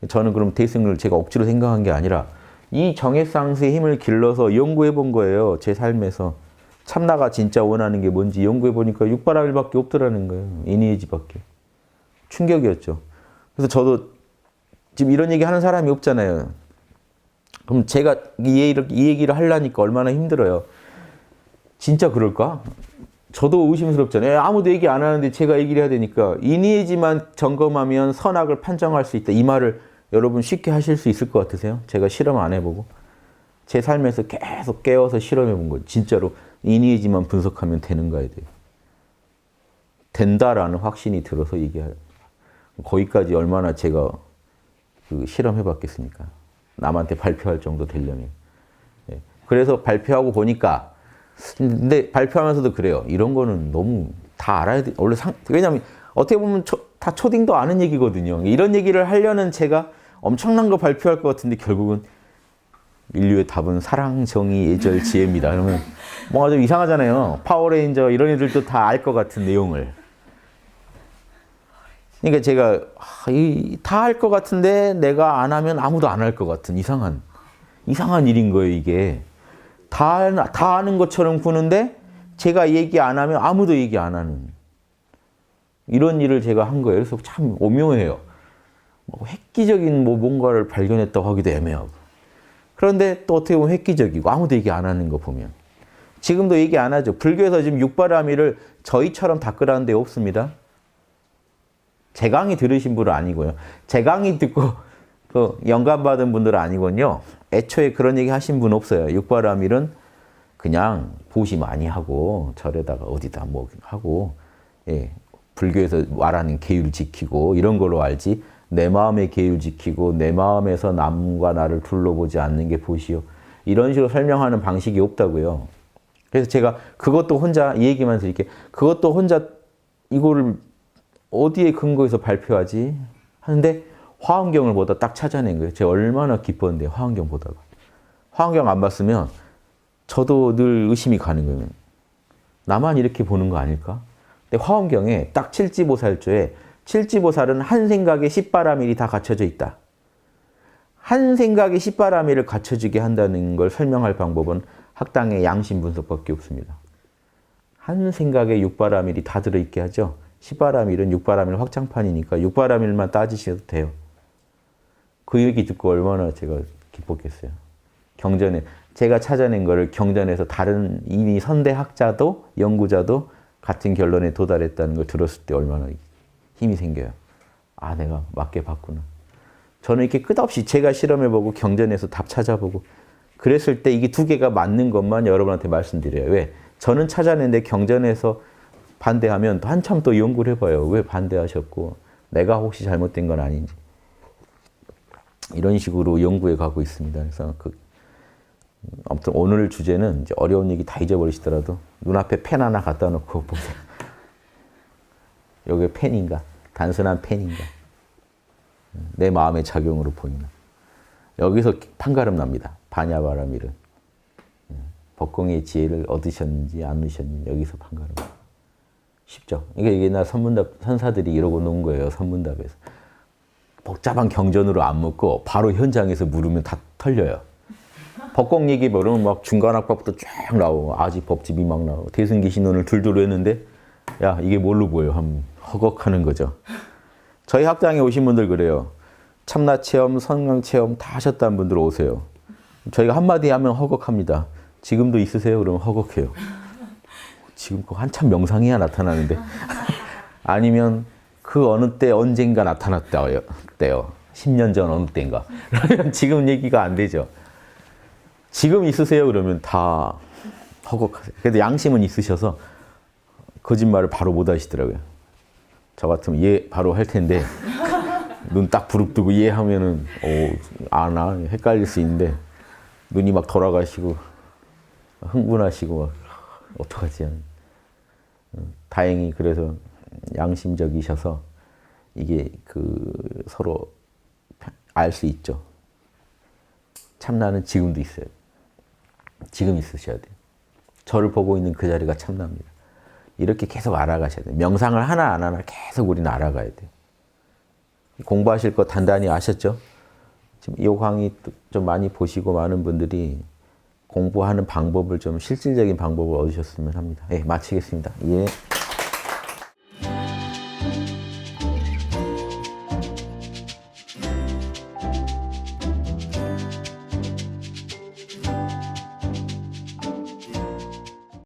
저는 그럼 대승을 제가 억지로 생각한 게 아니라 이 정해쌍수의 힘을 길러서 연구해 본 거예요. 제 삶에서. 참나가 진짜 원하는 게 뭔지 연구해 보니까 육바라밀밖에 없더라는 거예요. 이니에지밖에. 충격이었죠. 그래서 저도 지금 이런 얘기 하는 사람이 없잖아요. 그럼 제가 이 얘기를 하려니까 얼마나 힘들어요. 진짜 그럴까? 저도 의심스럽잖아요. 아무도 얘기 안 하는데 제가 얘기를 해야 되니까 이니에지만 점검하면 선악을 판정할 수 있다. 이 말을 여러분 쉽게 하실 수 있을 것 같으세요? 제가 실험 안 해보고. 제 삶에서 계속 깨워서 실험해 본 거예요. 진짜로 이니에지만 분석하면 되는 거야 돼요. 된다라는 확신이 들어서 얘기해요. 거기까지 얼마나 제가 실험해 봤겠습니까? 남한테 발표할 정도 되려면. 네. 그래서 발표하고 보니까 근데 발표하면서도 그래요. 이런 거는 너무 다 알아야 돼. 원래 왜냐하면 어떻게 보면 다 초딩도 아는 얘기거든요. 이런 얘기를 하려는 제가 엄청난 거 발표할 것 같은데 결국은 인류의 답은 사랑, 정의, 예절, 지혜입니다. 그러면 뭔가 좀 이상하잖아요. 파워레인저 이런 애들도 다 알 것 같은 내용을. 그러니까 제가 다 할 것 같은데 내가 안 하면 아무도 안 할 것 같은 이상한 일인 거예요, 이게. 다 아는 것처럼 구는데 제가 얘기 안 하면 아무도 얘기 안 하는 이런 일을 제가 한 거예요. 그래서 참 오묘해요. 뭐 획기적인 뭔가를 발견했다고 하기도 애매하고. 그런데 또 어떻게 보면 획기적이고 아무도 얘기 안 하는 거 보면. 지금도 얘기 안 하죠. 불교에서 지금 육바라밀을 저희처럼 닦으라는 데 없습니다. 제 강의 들으신 분은 아니고요. 제 강의 듣고 그 영감받은 분들은 아니군요. 애초에 그런 얘기 하신 분 없어요. 육바라밀은 그냥 보시 많이 하고 절에다가 어디다 뭐 하고 예, 불교에서 말하는 계율 지키고 이런 걸로 알지 내 마음의 계율 지키고 내 마음에서 남과 나를 둘러보지 않는 게 보시오. 이런 식으로 설명하는 방식이 없다고요. 그래서 제가 그것도 혼자 이 얘기만 드릴게요. 그것도 혼자 이거를 어디에 근거해서 발표하지? 하는데 화엄경을 보다 딱 찾아낸 거예요. 제가 얼마나 기뻤는데 화엄경 보다가. 화엄경 안 봤으면 저도 늘 의심이 가는 거예요. 나만 이렇게 보는 거 아닐까? 근데 화엄경에 딱 칠지보살조에 칠지보살은 한 생각에 10바라밀이 다 갖춰져 있다. 한 생각에 10바라밀을 갖춰지게 한다는 걸 설명할 방법은 학당의 양심 분석밖에 없습니다. 한 생각에 6바라밀이 다 들어있게 하죠. 10바라밀은 6바라밀 확장판이니까 6바라밀만 따지셔도 돼요. 그 얘기 듣고 얼마나 제가 기뻤겠어요. 경전에 제가 찾아낸 거를 경전에서 다른 이미 선대학자도 연구자도 같은 결론에 도달했다는 걸 들었을 때 얼마나 힘이 생겨요. 아, 내가 맞게 봤구나. 저는 이렇게 끝없이 제가 실험해보고 경전에서 답 찾아보고 그랬을 때 이게 두 개가 맞는 것만 여러분한테 말씀드려요. 왜? 저는 찾아냈는데 경전에서 반대하면 한참 또 연구를 해봐요. 왜 반대하셨고 내가 혹시 잘못된 건 아닌지. 이런 식으로 연구해 가고 있습니다. 그래서 아무튼 오늘 주제는 이제 어려운 얘기 다 잊어버리시더라도 눈앞에 펜 하나 갖다 놓고 보세요. 이게 펜인가? 단순한 펜인가? 내 마음의 작용으로 보이나? 여기서 판가름 납니다. 바냐바라밀은. 법공의 지혜를 얻으셨는지 안 얻으셨는지 여기서 판가름. 쉽죠? 이게 옛날 선문답 선사들이 이러고 놓은 거예요. 선문답에서. 복잡한 경전으로 안 묻고 바로 현장에서 물으면 다 털려요. 법공 얘기 모르면 막 중간학법부터 쫙 나오고 아지법집이 막 나오고 대승기신론을 둘둘 했는데 야 이게 뭘로 보여? 하면 허걱하는 거죠. 저희 학당에 오신 분들 그래요. 참나체험, 선광체험 다 하셨다는 분들 오세요. 저희가 한마디 하면 허걱합니다. 지금도 있으세요? 그러면 허걱해요. 지금 한참 명상이야 나타나는데 아니면 그 어느 때 언젠가 나타났대요. 10년 전 어느 때인가. 그러면 지금 얘기가 안 되죠. 지금 있으세요? 그러면 다 허걱하세요. 그래도 양심은 있으셔서 거짓말을 바로 못 하시더라고요. 저 같으면 예 바로 할 텐데 눈 딱 부릅뜨고 예 하면은 아나 헷갈릴 수 있는데 눈이 막 돌아가시고 흥분하시고 막 어떡하지? 다행히 그래서 양심적이셔서 이게 서로 알 수 있죠. 참나는 지금도 있어요. 지금 있으셔야 돼요. 저를 보고 있는 그 자리가 참나입니다. 이렇게 계속 알아가셔야 돼요. 명상을 하나 안 하나 계속 우리는 알아가야 돼요. 공부하실 거 단단히 아셨죠? 지금 이 강의 좀 많이 보시고 많은 분들이 공부하는 방법을 좀 실질적인 방법을 얻으셨으면 합니다. 예, 마치겠습니다. 예.